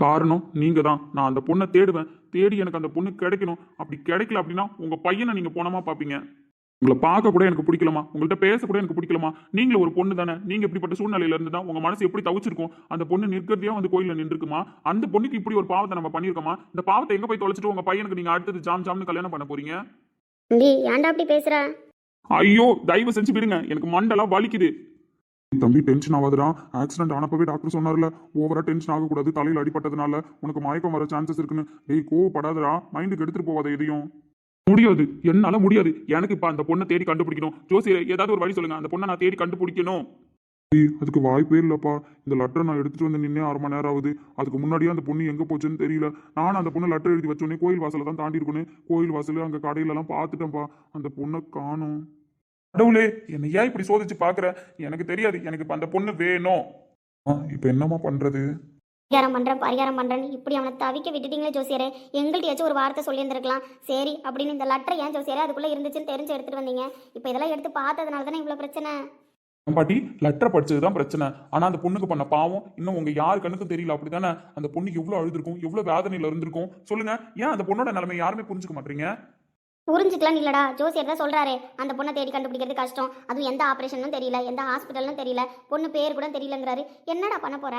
காரணம் நீங்க தான். நான் அந்த பொண்ணை தேடுவேன். தேடி எனக்கு அந்த பொண்ணு கிடைக்கணும். அப்படி கிடைக்கல அப்படின்னா உங்க பையனை நீங்க போனமா பாப்பீங்க. உங்களை பார்க்க கூட எனக்கு பிடிக்கலமா, உங்கள்கிட்ட பேச கூட எனக்கு பிடிக்கலமா. நீங்களும் ஒரு பொண்ணு தானே. நீங்க இப்படிப்பட்ட சூழ்நிலையில இருந்து தான் உங்க மனசு எப்படி தவிச்சிருக்கும். அந்த பொண்ணு நிற்கிறதையா வந்து கோயிலில் நின்றுக்குமா? அந்த பொண்ணுக்கு இப்படி ஒரு பாவத்தை நம்ம பண்ணிருக்கோமா? இந்த பாவத்தை எங்க போய் தொலைச்சிட்டு உங்க பையனுக்கு நீங்க அடுத்தது ஜாம்னு கல்யாணம் பண்ண போறீங்க? ஏன்டா அப்படி பேசுற? ஐயோ தயவு செஞ்சு விடுங்க, எனக்கு மண்டெல்லாம் வலிக்குது. தம்பி டென்ஷன் ஆகாதுடா. ஆக்சிடென்ட் ஆனப்பவே டாக்டர் சொன்னார்ல, ஓவரா டென்ஷன் ஆகக்கூடாது, தலையில் அடிப்பட்டதுனால உனக்கு மயக்கம் வர சான்சஸ் இருக்குன்னு. டேய் கோவப்படாதடா, மைண்டுக்கு எடுத்துட்டு போவாத எதையும். முடியாது, என்னால முடியாது. எனக்கு இப்ப அந்த பொண்ணை தேடி கண்டுபிடிக்கணும். ஜோசியரே, ஏதாவது ஒரு வழி சொல்லுங்க. அந்த பொண்ணை நான் தேடி கண்டுபிடிக்கணும். அதுக்கு வாய்ப்பே இல்லப்பா. இந்த லெட்டர் நான் எடுத்துட்டு வந்து நின்னே 1/2 மணி நேரம் ஆகுது. அதுக்கு முன்னாடியே அந்த பொண்ணு எங்க போச்சுன்னு தெரியல. நானும் அந்த பொண்ணு லெட்டர் எழுதி வச்சோடனே கோயில் வாசல தான் தாண்டி இருக்கணும். கோயில் வாசல் அங்க கடையில எல்லாம் பார்த்துட்டேன்ப்பா. அந்த பொண்ணை காணோம். கடவுளே, என்னை ஏன் இப்படி சோதிச்சு பாக்குற? எனக்கு தெரியாது. எனக்கு இப்ப அந்த பொண்ணு வேணும். இப்ப என்னமா பண்றது? பரிகாரம் பண்றேன்னு இப்படி அவனை தவிக்க விட்டுட்டீங்களே ஜோசியரே. எங்கள்கிட்டயாச்சும் ஒரு வார்த்தை சொல்லியிருந்திருக்கலாம். சரி அப்படின்னு இந்த லெட்டர் ஏன் ஜோசியரே அதுக்குள்ள இருந்துச்சுன்னு தெரிஞ்சு எடுத்துட்டு வந்தீங்க. இப்போ இதெல்லாம் எடுத்து பார்த்ததுனால தானே இவ்வளவு பிரச்சனை. பாட்டி, லெட்டர் படிச்சதுதான் பிரச்சனை. ஆனா அந்த பொண்ணுக்கு பண்ண பாவம் இன்னும் உங்க யாரு கண்ணுக்கும் தெரியல. அப்படித்தானே? அந்த பொண்ணுக்கு எவ்வளவு அழுதுருக்கும், எவ்வளவு வேதனையில இருந்திருக்கும். சொல்லுங்க, ஏன் அந்த பொண்ணோட நிலைமை யாருமே புரிஞ்சுக்க மாட்டீங்க? புரிஞ்சுக்கலாம் இல்லடா. ஜோசியர் தான் சொல்றாரு அந்த பொண்ணை தேடி கண்டுபிடிக்கிறது கஷ்டம். அதுவும் எந்த ஆப்ரேஷனும் தெரியல, எந்த ஹாஸ்பிட்டல்னு தெரியல, பொண்ணு பேர் கூட தெரியலங்கிறாரு. என்னடா பண்ண போற?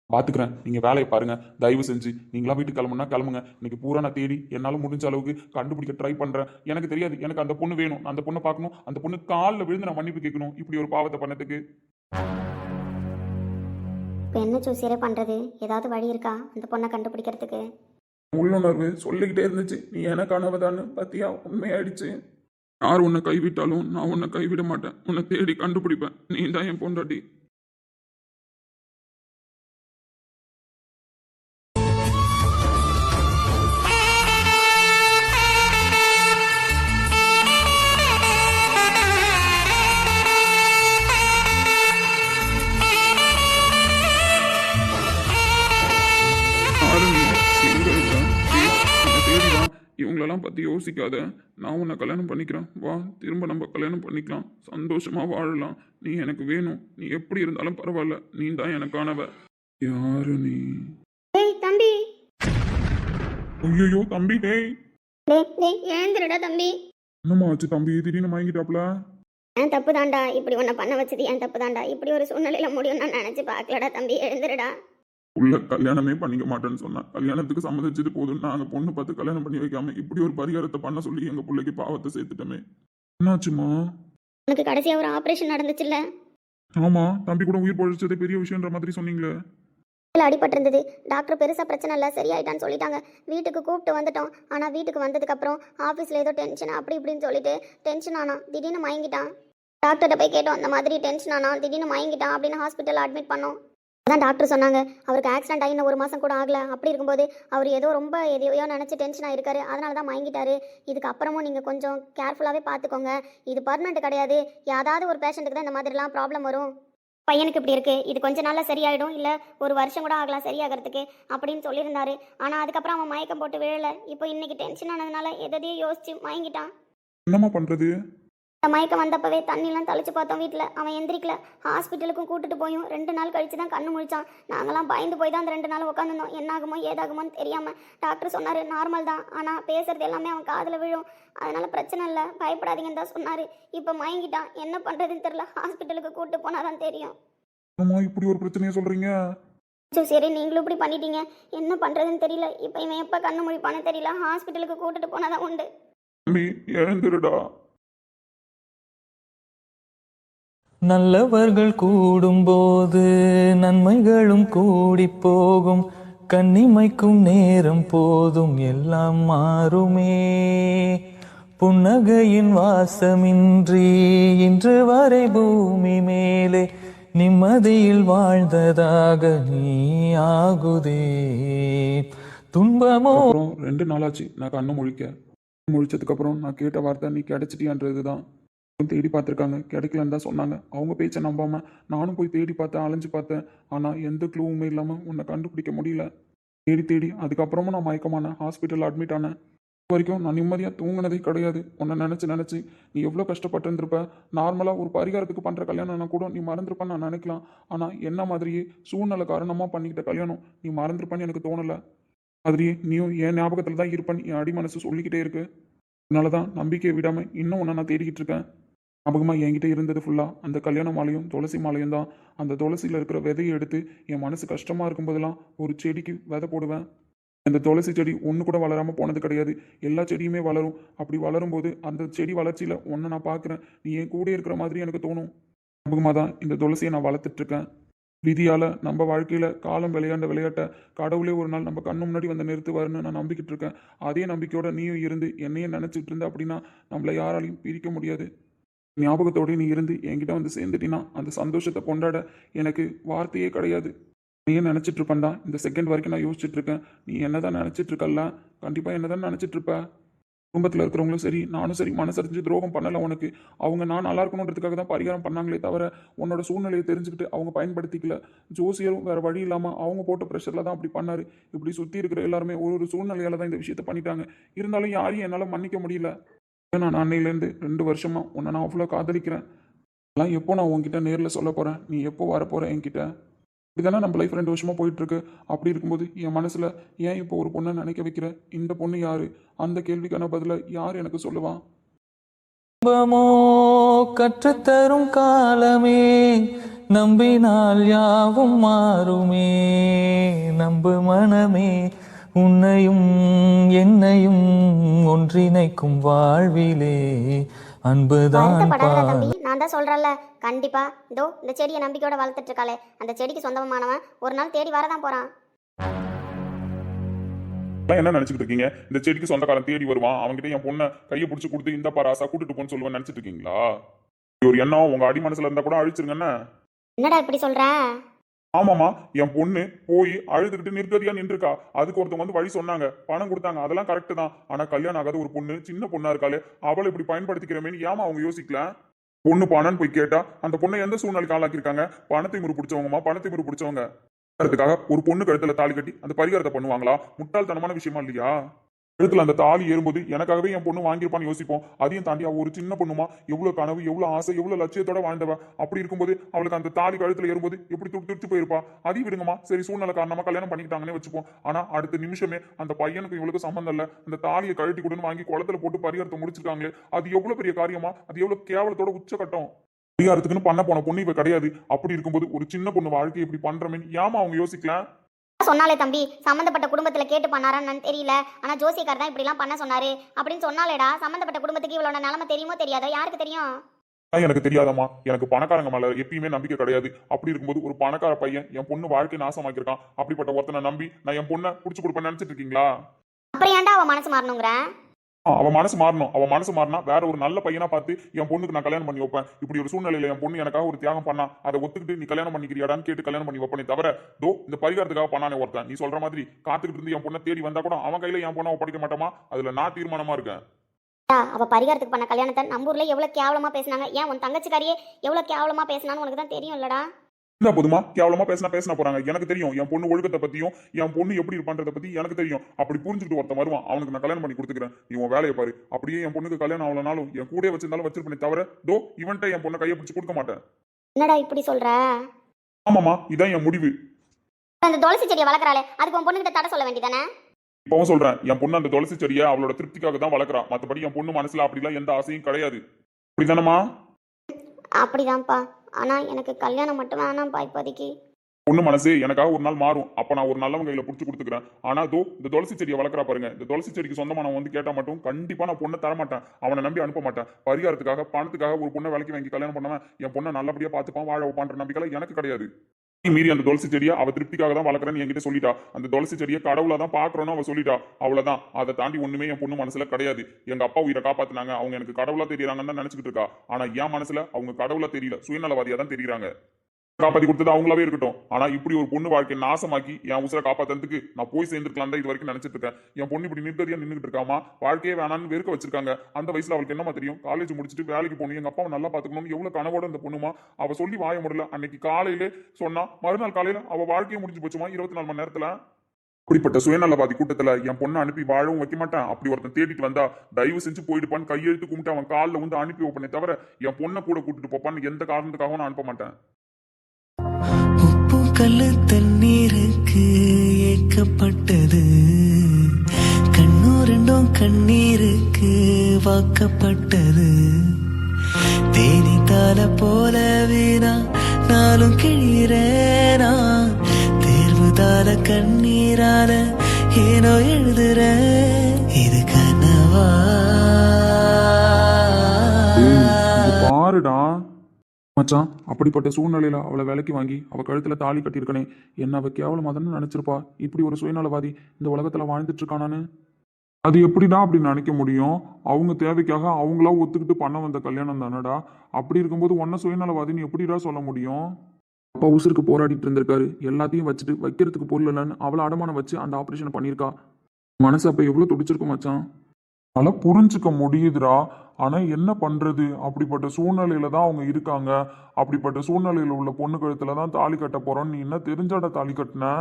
பாத்துக்கிறேன், நீங்க வேலையை பாருங்க. தயவு செஞ்சு நீங்களா வீட்டுக்கு கிளம்புனா கிளம்புங்க. இன்னைக்கு பூரா நான் தேடி என்னால முடிஞ்ச அளவுக்கு கண்டுபிடிக்க ட்ரை பண்றேன். எனக்கு தெரியாது, எனக்கு அந்த பொண்ணு வேணும். அந்த பொண்ணை பார்க்கணும். அந்த பொண்ணு காலில் விழுந்து நான் மன்னிப்பு கேட்கணும் இப்படி ஒரு பாவத்தை பண்ணதுக்கு. இப்போ என்ன ஜோசியரே பண்றது? ஏதாவது வழி இருக்கா அந்த பொண்ணை கண்டுபிடிக்கிறதுக்கு? உள்ளுணர்வு சொல்லிக்கிட்டே இருந்துச்சு, நீ எனக்கானவதான்னு. பத்தியா, உண்மையாயிடுச்சு. யார் உன்னை கைவிட்டாலும் நான் உன்னை கைவிட மாட்டேன். உன்னை தேடி கண்டுபிடிப்பேன். நீ தான் என் பொண்டாட்டி. இவங்களெல்லாம் பத்தி பத்தி யோசிக்காத. நான் உன்னை கல்யாணம் பண்ணிக்கிறேன். வா, திரும்ப நம்ம கல்யாணம் பண்ணிக்கலாம். சந்தோஷமா வாழலாம். நீ எனக்கு வேணும். நீ எப்படி இருந்தாலும் பரவாயில்ல. நீ தான் எனக்கானவ. யாரு நீ? டேய் தம்பி, ஐயோ தம்பி, டேய் டேய் எழுந்துருடா தம்பி. என்னம்மா ஆச்சு தம்பி? திடீர்னு மயங்கிட்டாப்ல. என் தப்பு தான்டா, இப்படி உன்னை பண்ண வச்சது என் தப்பு தான்டா. இப்படி ஒரு சூழ்நிலையில முடியும் நான் நினைச்சு பார்க்கலடா தம்பி, எழுந்துருடா. உள்ள கல்யாணமே பண்ணிக்க மாட்டேன்னு சொன்னேன். கல்யாணத்துக்கு சம்மதிச்சது போதும். நாங்க பொண்ணு பார்த்து கல்யாணம் பண்ணி வைக்காம இப்படி ஒரு பரிகாரத்தை பண்ண சொல்லி எங்க பிள்ளைக்கு பாவத்தை சேர்த்துட்டோமே. என்னாச்சுமா? உனக்கு கடைசியா ஒரு ஆபரேஷன் நடந்துச்சுல்ல? ஆமா, தம்பி கூட உயிர் பொழைச்சதே பெரிய விஷயன்ற மாதிரி சொன்னீங்களே. அடிபட்டிருந்தது. டாக்டர் பெருசா பிரச்சனை இல்லை, சரியாயிட்டான்னு சொல்லிட்டாங்க. வீட்டுக்கு கூப்பிட்டு வந்துட்டோம். ஆனா வீட்டுக்கு வந்ததுக்கு அப்புறம் ஆபீஸ்ல ஏதோ டென்ஷன் அப்படி இப்படின்னு சொல்லிட்டு டென்ஷன் ஆனா திடீர்னு மயங்கிட்டான். டாக்டர்கிட்ட போய் கேட்டோம், அந்த மாதிரி டென்ஷன் ஆனா திடீர்னு மயங்கிட்டான் அப்படின்னு ஹாஸ்பிட்டல் அட்மிட் பண்ணோம். அதான் டாக்டர் சொன்னாங்க, அவருக்கு ஆக்சிடென்ட் ஆகி இன்னும் 1 மாசம் கூட ஆகல. அப்படி இருக்கும்போது அவர் ஏதோ ரொம்ப எதையோ நினைச்சு டென்ஷன் ஆயிருக்காரு, அதனால தான் மயங்கிட்டாரு. இதுக்கு அப்புறமும் நீங்க கொஞ்சம் கேர்ஃபுல்லாவே பார்த்துக்கோங்க. இது பர்மனெண்ட் கிடையாது. யாராவது ஒரு பேஷண்ட்டுக்கு தான் இந்த மாதிரிலாம் ப்ராப்ளம் வரும். பையனுக்கு இப்படி இருக்கு, இது கொஞ்ச நாள்ல சரியாயிடும், இல்ல 1 வருஷம் கூட ஆகலாம் சரியாகிறதுக்கு அப்படின்னு சொல்லியிருந்தாரு. ஆனா அதுக்கப்புறம் அவன் மயக்கம் போட்டு விழல. இப்போ இன்னைக்கு டென்ஷன் ஆனதுனால எதையோ யோசிச்சு மயங்கிட்டான். என்னம்மா பண்றது? மயக்கம் வந்தப்பவே தண்ணிலாம் தெளிச்சு பார்த்தோம் வீட்டில். அவன் எந்திரிக்கல. ஹாஸ்பிட்டலுக்கும் கூட்டிட்டு போயும் 2 நாள் கழிச்சு தான் கண்ணு முழிச்சான். நாங்களாம் பயந்து போய் தான் அந்த 2 நாள் உட்காந்துருந்தோம். என்னாகுமோ ஏதாகுமோன்னு தெரியாம. டாக்டர் சொன்னாரு நார்மல் தான், ஆனா பேசுறது எல்லாமே அவன் காதுல விழும், அதனால பிரச்சனை இல்லை, பயப்படாதீங்கன்னு தான் சொன்னாரு. இப்போ மயங்கிட்டான். என்ன பண்றதுன்னு தெரியல. ஹாஸ்பிட்டலுக்கு கூட்டு போனாதான் தெரியும். அம்மா, இப்படி ஒரு பிரச்சனையை சொல்றீங்க? சரி, நீங்களும் இப்படி பண்ணிட்டீங்க, என்ன பண்றதுன்னு தெரியல. இப்போ இவன் எப்ப கண்ணு முழிப்பான்னு தெரியல. ஹாஸ்பிட்டலுக்கு கூட்டிட்டு போனாதான் உண்டு. தம்பி எழுந்துருடா. நல்லவர்கள் கூடும்போது நன்மைகளும் கூடி போகும். கண்ணிமைக்கும் நேரம் போதும் எல்லாம் மாறுமே. புன்னகையின் வாசமின்றி இன்று வரை பூமி மேலே நிம்மதியில் வாழ்ந்ததாக நீ ஆகுதே. துன்பமோ அப்புறம் 2 நாளாச்சு நான் கண்ணு முழிச்சதுக்கு அப்புறம் நான் கேட்ட வார்த்தை நீ கிடைச்சிட்டியான்றது தான். தேடி பார்த்துருக்காங்க, கிடைக்கலன்னு தான் சொன்னாங்க. அவங்க பேச்சை நம்பாம நானும் போய் தேடி பார்த்தேன், அலைஞ்சு பார்த்தேன். ஆனால் எந்த க்ளூவுமே இல்லாமல் உன்னை கண்டுபிடிக்க முடியல. தேடி அதுக்கப்புறமும் நான் மயக்கமானேன், ஹாஸ்பிட்டல் அட்மிட் ஆனேன். இது வரைக்கும் நான் நிம்மதியாக தூங்கினதே கிடையாது. உன்னை நினச்சி நீ எவ்வளோ கஷ்டப்பட்டுருந்துருப்ப. நார்மலாக ஒரு பரிகாரத்துக்கு பண்ணுற கல்யாணம்னா கூட நீ மறந்துருப்பேன்னு நான் நினைக்கலாம். ஆனால் என்ன மாதிரியே சூழ்நிலை காரணமாக பண்ணிக்கிட்ட கல்யாணம் நீ மறந்துருப்பேன்னு எனக்கு தோணலை. மாதிரியே நீயும் என் ஞாபகத்தில் தான் இருப்பேன்னு என் அடி மனசு சொல்லிக்கிட்டே இருக்கு. அதனால தான் நம்பிக்கையை விடாமல் இன்னும் உன்னை நான் தேடிக்கிட்டு இருக்கேன். ஞாபகமாக என்கிட்ட இருந்தது ஃபுல்லாக அந்த கல்யாண மாலையும் துளசி மாலையும் தான். அந்த துளசியில் இருக்கிற விதையை எடுத்து என் மனசு கஷ்டமாக இருக்கும்போதெல்லாம் ஒரு செடிக்கு விதை போடுவேன். அந்த துளசி செடி ஒன்று கூட வளராமல் போனது கிடையாது. எல்லா செடியுமே வளரும். அப்படி வளரும்போது அந்த செடி வளர்ச்சியில் ஒன்றை நான் பார்க்குறேன். நீ என் கூட இருக்கிற மாதிரி எனக்கு தோணும். ஞாபகமாக தான் இந்த துளசியை நான் வளர்த்துட்ருக்கேன். விதியால் நம்ம வாழ்க்கையில் காலம் விளையாண்ட விளையாட்டை கடவுளே ஒரு நாள் நம்ம கண்ணு முன்னாடி வந்து நிறுத்துவாருன்னு நான் நம்பிக்கிட்டு இருக்கேன். அதே நம்பிக்கையோட நீயும் இருந்து என்னையே நினச்சிட்டு இருந்த அப்படின்னா நம்மளை யாராலையும் பிரிக்க முடியாது. ஞாபகத்தோடு நீ இருந்து என்கிட்ட வந்து சேர்ந்துட்டினா அந்த சந்தோஷத்தை கொண்டாட எனக்கு வார்த்தையே கிடையாது. நீயே நினச்சிட்டு இருப்பேன்டா. இந்த செகண்ட் வரைக்கும் நான் யோசிச்சுட்டு இருக்கேன். நீ என்னதான் நினச்சிட்டு இருக்கல்ல? கண்டிப்பாக என்னதான் நினச்சிட்டு இருப்ப. குடும்பத்தில் இருக்கிறவங்களும் சரி, நானும் சரி, மனசறிஞ்சு துரோகம் பண்ணலை உனக்கு. அவங்க நான் நல்லா இருக்கணுன்றதுக்காக தான் பரிகாரம் பண்ணாங்களே தவிர உன்னோட சூழ்நிலையை தெரிஞ்சுக்கிட்டு அவங்க பயன்படுத்திக்கல. ஜோசியரும் வேறு வழி இல்லாமல் அவங்க போட்ட ப்ரெஷரில் தான் அப்படி பண்ணார். இப்படி சுற்றி இருக்கிற எல்லாருமே ஒரு சூழ்நிலையால் தான் இந்த விஷயத்த பண்ணிட்டாங்க. இருந்தாலும் யாரையும் என்னால் மன்னிக்க முடியல. நான் அன்னையிலேருந்து 2 வருஷமாக உன்னை நான் அவ்வளோ காதலிக்கிறேன். அதெல்லாம் எப்போ நான் உன்கிட்ட நேரில் சொல்ல போகிறேன்? நீ எப்போ வரப்போகிற என்கிட்ட? இப்படிதானே நம்ம லைஃப் 2 வருஷமாக போயிட்டுருக்கு. அப்படி இருக்கும்போது என் மனசில் ஏன் இப்போ ஒரு பொண்ணை நினைக்க வைக்கிற? இந்த பொண்ணு யார்? அந்த கேள்விக்கான பதிலை யார் எனக்கு சொல்லுவான்? துன்பமோ கற்றுத்தரும் காலமே, நம்பினால் யாவும் மாறுமே. நம்பு மனமே, உன்னையும் என்னையும் ஒன்றிணைக்கும் வாழ்விலே அன்புதான். வருத்தப்படாத தம்பி, நான் தான் சொல்றேன்ல, கண்டிப்பா இதோ இந்த செடியை நம்பிக்கையோட வளர்த்துட்டு இருக்காளே அந்த செடிக்கு சொந்தமானவன் ஒரு நாள் தேடி வரதான் போறான். என்ன நினைச்சிட்டு இருக்கீங்க? இந்த செடிக்கு சொந்தக்காரன் தேடி வருவான், அவங்ககிட்ட என் பொண்ணை கையை பிடிச்சி கொடுத்து இந்த பாராசா கூட்டிட்டு போன்னு சொல்லுவேன் நினைச்சிட்டு இருக்கீங்களா? ஒரு எண்ணம் உங்க அடி மனசுல இருந்தா கூட அழிச்சிருங்கன்னு. என்னடா இப்படி சொல்ற? ஆமாமா, என் பொண்ணு போய் அழுதுகிட்டு நிர்கதியா நின்றுக்கா. அதுக்கு ஒருத்தவங்க வந்து வழி சொன்னாங்க, பணம் கொடுத்தாங்க, அதெல்லாம் கரெக்ட் தான். ஆனா கல்யாணம் ஆகாத ஒரு பொண்ணு, சின்ன பொண்ணா இருக்காளே, அவளை இப்படி பயன்படுத்திக்கிறமேன்னு ஏமா அவங்க யோசிக்கல? பொண்ணு பணம்னு போய் கேட்டா அந்த பொண்ணை எந்த சூழ்நிலைக்கு ஆளாக்கிருக்காங்க? பணத்தை முறை பிடிச்சவங்கம்மா, பணத்தை முறை பிடிச்சவங்க. அதுக்காக ஒரு பொண்ணு கழுத்துல தாலி கட்டி அந்த பரிகாரத்தை பண்ணுவாங்களா? முட்டாள்தனமான விஷயமா இல்லையா? கழுத்துல அந்த தாலி ஏறும்போது எனக்காகவே என் பொண்ணு வாங்கியிருப்பான்னு யோசிப்போம். அதையும் தாண்டி அவ ஒரு சின்ன பொண்ணுமா, எவ்வளவு கனவு, எவ்வளவு ஆசை, எவ்வளவு லட்சியத்தோட வாழ்ந்தவ. அப்படி இருக்கும்போது அவளுக்கு அந்த தாலி கழுத்துல ஏறும்போது எப்படி துடிச்சு போயிருப்பா. அதையும் விடுங்கம்மா, சரி சூழ்நிலை காரணமா கல்யாணம் பண்ணிக்கிட்டாங்கன்னே வச்சுப்போம். ஆனா அடுத்த நிமிஷமே அந்த பையனுக்கு இவளுக்கு சம்பந்தம் இல்ல, அந்த தாலியை கழட்டி கொடுன்னு வாங்கி குளத்துல போட்டு பரிகாரத்தை முடிச்சிருக்காங்களே, அது எவ்வளவு பெரிய காரியமா, அது எவ்வளவு கேவலத்தோட உச்சகட்டம். பரிகாரத்துக்குன்னு பண்ண போன பொண்ணு இவ கிடையாது. அப்படி இருக்கும்போது ஒரு சின்ன பொண்ணு வாழ்க்கை இப்படி பண்றமே ஏமா அவங்க யோசிக்கலாம். சொன்னாலே தம்பி, சம்மந்தப்பட்ட குடும்பத்துல கேட்டு பண்ணாரான்னு தெரியல, ஆனா ஜோசியக்கார் தான் இப்படிலாம் பண்ண சொன்னாரு அப்படின்னு சொன்னாலேடா. சம்மந்தப்பட்ட குடும்பத்துக்கு இவ்வளவு நிலைமை தெரியுமோ தெரியாதோ, யாருக்கு தெரியும்? எனக்கு தெரியாதம்மா, எனக்கு பணக்காரங்க மேல எப்பயுமே நம்பிக்கை கிடையாது. அப்படி இருக்கும்போது ஒரு பணக்கார பையன் என் பொண்ணு வாழ்க்கை நாசமாக்கிருக்கான். அப்படிப்பட்ட ஒருத்தனை நம்பி நான் என் பொண்ணை புடிச்சு கொடுப்பேன்னு நினைச்சிட்டு இருக்கீங்களா? அப்புறம் ஏன்டா அவ மனசு மாறணுங்கிற? அவ மனசு மாறணும். அவ மனசு மாறினா வேற ஒரு நல்ல பையனா பார்த்து என் பொண்ணுக்கு நான் கல்யாணம் பண்ணி வைப்பேன். இப்படி ஒரு சூழ்நிலையில என் பொண்ணு எனக்காக ஒரு தியாகம் பண்ணா, அதை ஒத்துக்கிட்டு நீ கல்யாணம் பண்ணிக்கிறியாடான்னு கேட்டு கல்யாணம் பண்ணி வைப்பனே தவிர, இந்த பரிகாரத்துக்காக பண்ணானே ஒருத்தன் நீ சொல்ற மாதிரி காத்துக்கிட்டு இருந்து என் பொண்ணை தேடி வந்தா கூட அவன் கையில என் பொண்ணை ஒப்படைக்க மாட்டாமா. அதுல நான் தீர்மானமா இருக்கேன். அவ பரிகாரத்துக்கு பண்ண கல்யாணத்தை நம்ம ஊர்ல எவ்வளவு கேவலமா பேசினாங்க. ஏன் உன் தங்கச்சிக்காரியே எவ்வளவு கேவலமா பேசினான்னு உனக்கு தான் தெரியும் இல்லடா? என்ன போதுமா, கேவலமா பேசினா போறாங்க. எனக்கு தெரியும் என் பொண்ணு ஒழுக்கத்தை பத்தியும் என் பொண்ணு எப்படி இருப்பான்றத பத்தி எனக்கு தெரியும். அப்படி புரிஞ்சுட்டு ஒருத்தன் வருவான், அவனுக்கு நான் கல்யாணம் பண்ணி கொடுத்துக்கிறேன், நீ உன் வேலையை பாரு. அப்படியே என் பொண்ணுக்கு கல்யாணம் ஆகலனாலும் என் கூட வச்சிருந்தாலும் வச்சிருப்பேனே தவிர இவன்ட்ட என் பொண்ணை கையை பிடிச்சு கொடுக்க மாட்டேன். என்னடா இப்படி சொல்ற? ஆமாமா, இதான் என் முடிவு. அந்த துளசி செடியை வளர்க்கறாளே, அதுக்கு உன் பொண்ணுகிட்ட தடை சொல்ல வேண்டியதானே? இப்பவும் சொல்றேன், என் பொண்ணு அந்த துளசி செடியை அவளோட திருப்திக்காக தான் வளர்க்குறா. மற்றபடி என் பொண்ணு மனசுல அப்படிலாம் எந்த ஆசையும் கிடையாது. அப்படிதானமா? அப்படிதான்ப்பா, ஆனா எனக்கு கல்யாணம் மட்டும் வேணாம்ப்பா இப்போதைக்கு. பொண்ணு மனசு எனக்காக ஒரு நாள் மாறும். அப்ப நான் ஒரு நல்லவங்க கையில புடிச்சு கொடுத்துக்கிறேன். ஆனா இந்த துளசி செடியை வளர்க்குறா பாருங்க, இந்த துளசி செடிக்கு சொந்தமானவன் வந்து கேட்டா மட்டும் கண்டிப்பா நான் பொண்ணை தர மாட்டேன். அவனை நம்பி அனுப்ப மாட்டேன். பரிகாரத்துக்காக பணத்துக்காக ஒரு பொண்ணை வேலைக்கு வாங்கி கல்யாணம் பண்ணவன் என் பொண்ணை நல்லபடியா பார்த்துப்பான், வாழ வைப்பான்ற நம்பிக்கை எனக்கு கிடையாது. மீறி அந்த துளசி செடியை அவ திருப்திக்காக தான் வளர்க்குறேன்னு என்கிட்ட சொல்லிட்டா. அந்த துளசி செடியை கடவுளா தான் பாக்குறோன்னு அவ சொல்லிட்டா. அவ்வளவுதான். அதை தாண்டி ஒண்ணுமே என் பொண்ணு மனசுல கிடையாது. எங்க அப்பா உயிரை காப்பாத்தினாங்க, அவங்க எனக்கு கடவுளா தெரியறாங்கன்னு தான் நினைச்சுக்கிட்டு இருக்கா. ஆனா என் மனசுல அவங்க கடவுளா தெரியல, சுயநலவாதியா தான் தெரியுறாங்க. காப்பாத்தி கொடுத்தது அவங்களாவே இருக்கட்டும். ஆனா இப்படி ஒரு பொண்ணு வாழ்க்கையை நாசமாக்கி என் உசுரை காப்பாத்துறதுக்கு நான் போய் சேர்ந்துருக்கலாம் தான் இது வரைக்கும் நினைச்சிட்டு இருக்கேன். என் பொண்ணு இப்படி நிர்கதியா நின்றுட்டு இருக்காமா, வாழ்க்கையே வேணான்னு வெறுக்க வச்சிருக்காங்க. அந்த வயசுல அவளுக்கு என்னமா தெரியும்? காலேஜ் முடிச்சுட்டு வேலைக்கு போகணும், எங்க அப்பாவை நல்லா பாத்துக்கணும்னு எவ்வளவு கனவோட இந்த பொண்ணுமா. அவ சொல்லி வாய முடியல. அன்னைக்கு காலையில சொன்னா மறுநாள் காலையில அவ வாழ்க்கையை முடிஞ்சு போச்சுமா 24 மணி நேரத்துல. அப்படிப்பட்ட சுயநலவாதி கூட்டத்துல என் பொண்ணை அனுப்பி வாழவும் வைக்க மாட்டேன். அப்படி ஒருத்தன் தேடிட்டு வந்தா தயவு செஞ்சு போயிடுப்பான்னு கையெழுத்து கும்பிட்டு அவன் காலில் வந்து அனுப்பி வைப்பனே தவிர என் பொண்ணை கூட கூட்டிட்டு போப்பான்னு எந்த காரணத்துக்காகவும் நான் அனுப்ப மாட்டேன். உப்பு கல்லு தண்ணீருக்கு ஏக்கப்பட்டது, கண்ணு ரெண்டும் கண்ணீருக்கு வாக்கப்பட்டது. தேனித்தால போலவே நாளும் கிழிறேனா, தேர்வுதால கண்ணீரால ஏனோ எழுதுற, இது கனவா? பாருடா மச்சான், அப்படிப்பட்ட சூழ்நிலையில அவளை வேலைக்கு வாங்கி அவ கழுத்துல தாலி கட்டியிருக்கனே, என்ன அவ கேவலமா தானே நினைச்சிருப்பா. இப்படி ஒரு சுயநலவாதி இந்த உலகத்துல வாழ்ந்துட்டு இருக்கானான்னு. அது எப்படிதான் அப்படி நினைக்க முடியும்? அவங்க தேவைக்காக அவங்களா ஒத்துக்கிட்டு பண்ண வந்த கல்யாணம் தானடா. அப்படி இருக்கும்போது ஒன்ன சுயநலவாதின்னு எப்படிடா சொல்ல முடியும்? அப்பா உசுருக்கு போராடிட்டு இருந்திருக்காரு, எல்லாத்தையும் வச்சுட்டு வைக்கிறதுக்கு பொருள் இல்லைன்னு அவளை அடமானம் வச்சு அந்த ஆபரேஷன் பண்ணியிருக்கா. மனசு அப்ப எவ்வளவு துடிச்சிருக்கும் மச்சான். அதனால புரிஞ்சுக்க முடியுதுடா. ஆனா என்ன பண்றது, அப்படிப்பட்ட சூழ்நிலையில தான் அவங்க இருக்காங்க. அப்படிப்பட்ட சூழ்நிலையில உள்ள பொண்ணு கழுத்துல தான் தாலி கட்ட போறோம். நீ என்ன தெரிஞ்சாட தாலி கட்டின?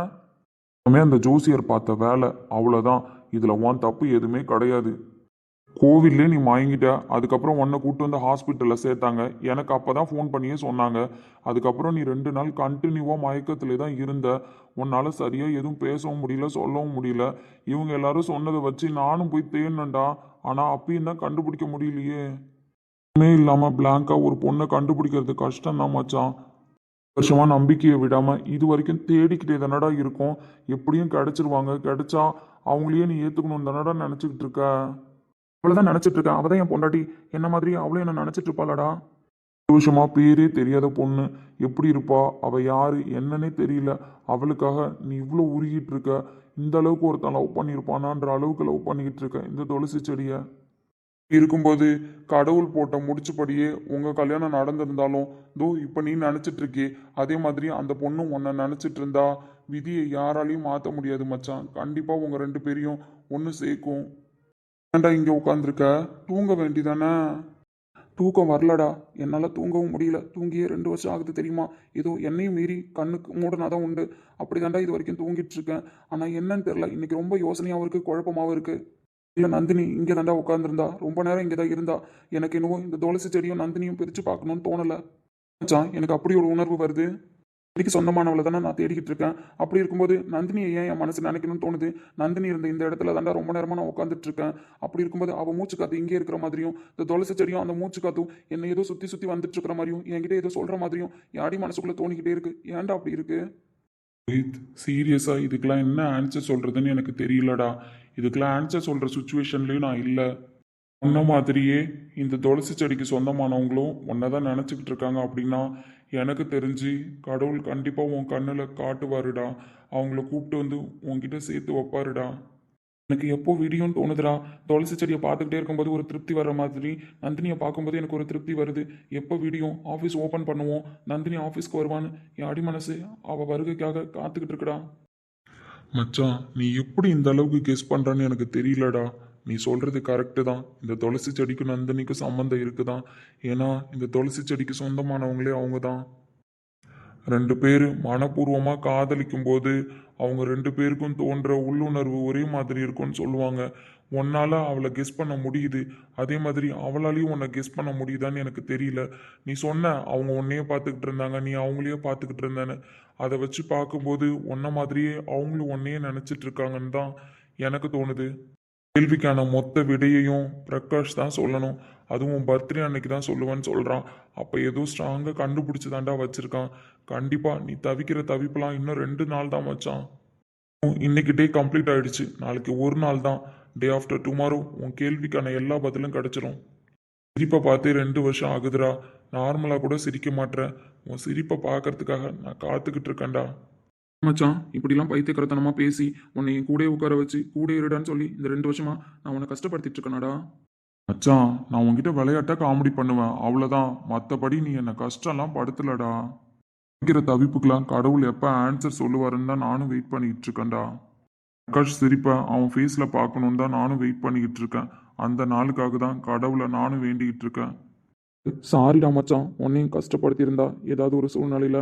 அந்த ஜோசியர் பார்த்த வேலை அவ்வளவுதான். இதுல உன் தப்பு எதுவுமே கிடையாது. கோவில்லே நீ மயங்கிட்ட. அதுக்கப்புறம் உன்னை கூட்டு வந்து ஹாஸ்பிட்டல்ல சேர்த்தாங்க. எனக்கு அப்பதான் ஃபோன் பண்ணியே சொன்னாங்க. அதுக்கப்புறம் நீ 2 நாள் கண்டினியூவா மயக்கத்திலே தான் இருந்த. உன்னால சரியா எதுவும் பேசவும் முடியல, சொல்லவும் முடியல. இவங்க எல்லாரும் சொன்னதை வச்சு நானும் போய் தேடினேன்டா. ஆனா அப்பயும் தான் கண்டுபிடிக்க முடியலையே. ஒண்ணுமே இல்லாம பிளாங்கா ஒரு பொண்ணை கண்டுபிடிக்கிறது கஷ்டம் தான் மச்சான். வருஷமா நம்பிக்கையை விடாம இது வரைக்கும் தேடிக்கிட்டே தானடா இருக்கும். எப்படியும் கிடைச்சிருவாங்க. கிடைச்சா அவங்களையே நீ ஏத்துக்கணும் தானடா நினைச்சுக்கிட்டு இருக்க. அவ்வளவுதான் நினைச்சிட்டு இருக்கேன். அவதான் என் பொண்டாட்டி. என்ன மாதிரி அவளும் என்ன நினைச்சிட்டு இருப்பாளடா. வருஷமா பேரே தெரியாத பொண்ணு எப்படி இருப்பா, அவ யாரு என்னன்னே தெரியல. அவளுக்காக நீ இவ்வளோ உருகிட்டு இருக்க. இந்த அளவுக்கு ஒருத்தன் லவ் பண்ணியிருப்பானான்ற அளவுக்கு லவ் பண்ணிக்கிட்டு இருக்க இந்த துளசி செடிய. இருக்கும்போது கடவுள் போட்ட முடிச்சுப்படியே உங்க கல்யாணம் நடந்திருந்தாலும் இப்ப நீ நினைச்சிட்டு இருக்கே, அதே மாதிரி அந்த பொண்ணு உன்னை நினைச்சிட்டு இருந்தா விதியை யாராலையும் மாத்த முடியாது மச்சான். கண்டிப்பா உங்க 2 பேரையும் ஒன்று சேர்க்கும். ஏன்டா இங்க உட்காந்துருக்க, தூங்க வேண்டிதானே? தூக்கம் வரலடா, என்னால் தூங்கவும் முடியல. தூங்கியே 2 வருஷம் ஆகுது தெரியுமா. ஏதோ என்னையும் மீறி கண்ணுக்கு மூடனாதான் உண்டு. அப்படி தாண்டா இது வரைக்கும் தூங்கிட்டு இருக்கேன். ஆனால் என்னன்னு தெரியல, இன்னைக்கு ரொம்ப யோசனையாகவும் இருக்குது, குழப்பமாகவும் இருக்குது. இல்லை நந்தினி இங்கே தாண்டா உட்காந்துருந்தா, ரொம்ப நேரம் இங்கே தான் இருந்தா. எனக்கு என்னவோ இந்த துளசி செடியும் நந்தினியும் பிரித்து பார்க்கணும்னு தோணலை மச்சான். எனக்கு அப்படி ஒரு உணர்வு வருது. எனக்கு சொந்தமானவளை தானே நான் தேடிக்கிட்டு இருக்கேன். அப்படி இருக்கும்போது நந்தினியை ஏன் என் மனசு நினைக்கணும்னு தோணுது. நந்தினி இருந்த இந்த இடத்துல தாண்டா ரொம்ப நேரமாக நான் உட்காந்துட்டு இருக்கேன். அப்படி இருக்கும்போது அவள் மூச்சு காத்து இங்கே இருக்கிற மாதிரியும், இந்த துளசி செடியும் அந்த மூச்சு காத்தும் என்னை ஏதோ சுற்றி சுற்றி வந்துட்டு இருக்கிற மாதிரியும், என்கிட்ட ஏதோ சொல்கிற மாதிரியும் யாடி மனசுக்குள்ளே தோணிக்கிட்டே இருக்கு. ஏன்டா அப்படி இருக்கு? சீரியஸா இதுக்கெல்லாம் என்ன ஆன்சர் சொல்றதுன்னு எனக்கு தெரியலடா. இதுக்கெல்லாம் ஆன்சர் சொல்ற சுச்சுவேஷன்லயும் நான் இல்லை. உன்ன மாதிரியே இந்த துளசி செடிக்கு சொந்தமானவங்களும் ஒன்னதான் நினச்சிக்கிட்டு இருக்காங்க அப்படின்னா எனக்கு தெரிஞ்சு கடவுள் கண்டிப்பாக உன் கண்ணில் காட்டுவாருடா. அவங்கள கூப்பிட்டு வந்து உன்கிட்ட சேர்த்து வைப்பாருடா. எனக்கு எப்போ விடியும்னு தோணுதுடா. துளசி செடியை பார்த்துக்கிட்டே இருக்கும்போது ஒரு திருப்தி வர்ற மாதிரி, நந்தினியை பார்க்கும்போது எனக்கு ஒரு திருப்தி வருது. எப்போ விடியும், ஆஃபீஸ் ஓப்பன் பண்ணுவோம், நந்தினி ஆஃபீஸ்க்கு வருவான்னு என் அடி மனசு அவள் வருகைக்காக காத்துக்கிட்டு இருக்குடா. மச்சான், நீ எப்படி இந்த அளவுக்கு கெஸ் பண்ணுறன்னு எனக்கு தெரியலடா. நீ சொல்கிறது கரெக்டு தான். இந்த துளசி செடிக்கும் நந்தினிக்கும் சம்மந்தம் இருக்குதான். ஏன்னா இந்த துளசி செடிக்கு சொந்தமானவங்களே அவங்க தான். 2 பேர் மனப்பூர்வமாக காதலிக்கும் போது அவங்க 2 பேருக்கும் தோன்ற உள்ளுணர்வு ஒரே மாதிரி இருக்கும்னு சொல்லுவாங்க. உன்னால் அவளை கெஸ் பண்ண முடியுது, அதே மாதிரி அவளாலையும் உன்னை கெஸ் பண்ண முடியுதான்னு எனக்கு தெரியல. நீ சொன்ன அவங்க உன்னையே பார்த்துக்கிட்டு இருந்தாங்க, நீ அவங்களையே பார்த்துக்கிட்டு இருந்தேன்னு. அதை வச்சு பார்க்கும்போது உன்ன மாதிரியே அவங்களும் உன்னையே நினச்சிட்டு இருக்காங்கன்னு தான் எனக்கு தோணுது. கேள்விக்கான மொத்த விடையையும் பிரகாஷ் தான் சொல்லணும். அதுவும் பர்த்டே அன்னைக்கு தான் சொல்லுவேன்னு சொல்கிறான். அப்போ ஏதோ ஸ்ட்ராங்காக கண்டுபிடிச்சி தாண்டா வச்சுருக்கான். கண்டிப்பாக நீ தவிக்கிற தவிப்பெல்லாம் இன்னும் 2 நாள் தான் வச்சான். இன்னைக்கு டே கம்ப்ளீட் ஆகிடுச்சு. நாளைக்கு ஒரு நாள் தான். டே ஆஃப்டர் டுமாரோ உன் கேள்விக்கான எல்லா பதிலும் கிடச்சிரும். சிரிப்பை பார்த்தே 2 வருஷம் ஆகுதுடா. நார்மலாக கூட சிரிக்க மாட்டேன். உன் சிரிப்பை பார்க்கறதுக்காக நான் காத்துக்கிட்டு இருக்கேன்டா. மச்சான், இப்படிலாம் பைத்தியக்காரத்தனமாக பேசி உன்னை என் கூட உட்கார வச்சு கூட இருடான்னு சொல்லி இந்த 2 வருஷமா நான் உன்னை கஷ்டப்படுத்திட்டு இருக்கேனாடா. மச்சான், நான் உன்கிட்ட விளையாட்டா காமெடி பண்ணுவேன், அவ்வளோதான். மற்றபடி நீ என்னை கஷ்டம்லாம் படுத்தலடா. இருக்கிற தவிப்புக்கெல்லாம் கடவுள் எப்போ ஆன்சர் சொல்லுவாருன்னு தான் நானும் வெயிட் பண்ணிக்கிட்டு இருக்கேன்டா. பிரகாஷ் சிரிப்பை அவன் ஃபேஸில் பார்க்கணுன்னு தான் நானும் வெயிட் பண்ணிக்கிட்டு இருக்கேன். அந்த நாளுக்காக தான் கடவுளை நானும் வேண்டிக்கிட்டு இருக்கேன். சாரிடா மச்சான், உன்னையும் கஷ்டப்படுத்தியிருந்தா ஏதாவது ஒரு சூழ்நிலையில்.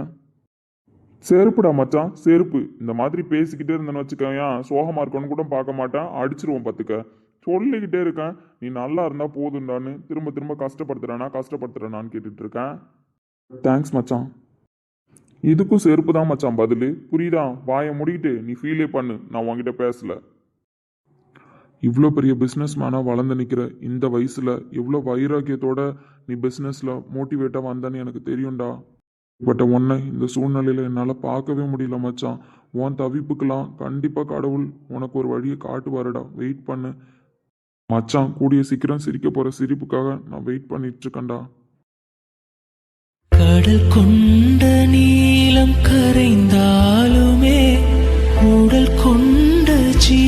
செருப்புடா மச்சான், செருப்பு. இந்த மாதிரி பேசிக்கிட்டே இருந்தேன்னு வச்சுக்கோயா, சோகமாக இருக்கணும்னு கூட பார்க்க மாட்டேன், அடிச்சிருவோம் பார்த்துக்க. சொல்லிக்கிட்டே இருக்கேன், நீ நல்லா இருந்தால் போதுண்டான்னு. திரும்ப திரும்ப கஷ்டப்படுத்துறேனான்னு கேட்டுட்டு இருக்கேன். தேங்க்ஸ் மச்சான். இதுக்கும் செருப்பு தான் மச்சான் பதில். புரியுதா? வாயை முடிக்கிட்டு நீ ஃபீலே பண்ணு, நான் உன்கிட்ட பேசல. இவ்வளோ பெரிய பிஸ்னஸ் மேனாக வளர்ந்து நிற்கிற இந்த வயசில் எவ்வளோ வைராக்கியத்தோட நீ பிஸ்னஸில் மோட்டிவேட்டாக வந்தேன்னு எனக்கு தெரியும்டா. பட் உன்னை இந்த சூழ்நிலையில் என்னால் பார்க்கவே முடியல மச்சான். உன் தவிப்புக்கெல்லாம் கண்டிப்பாக கடவுள் உனக்கு ஒரு வழியை காட்டுவாருடா. வெயிட் பண்ணு மச்சான். கூடிய சீக்கிரம் சிரிக்க போகிற சிரிப்புக்காக நான் வெயிட் பண்ணிட்டு இருக்கேன்டா. கடல் கொண்ட நீளம் கரைந்தாலுமே உடல் கொண்ட ஜீ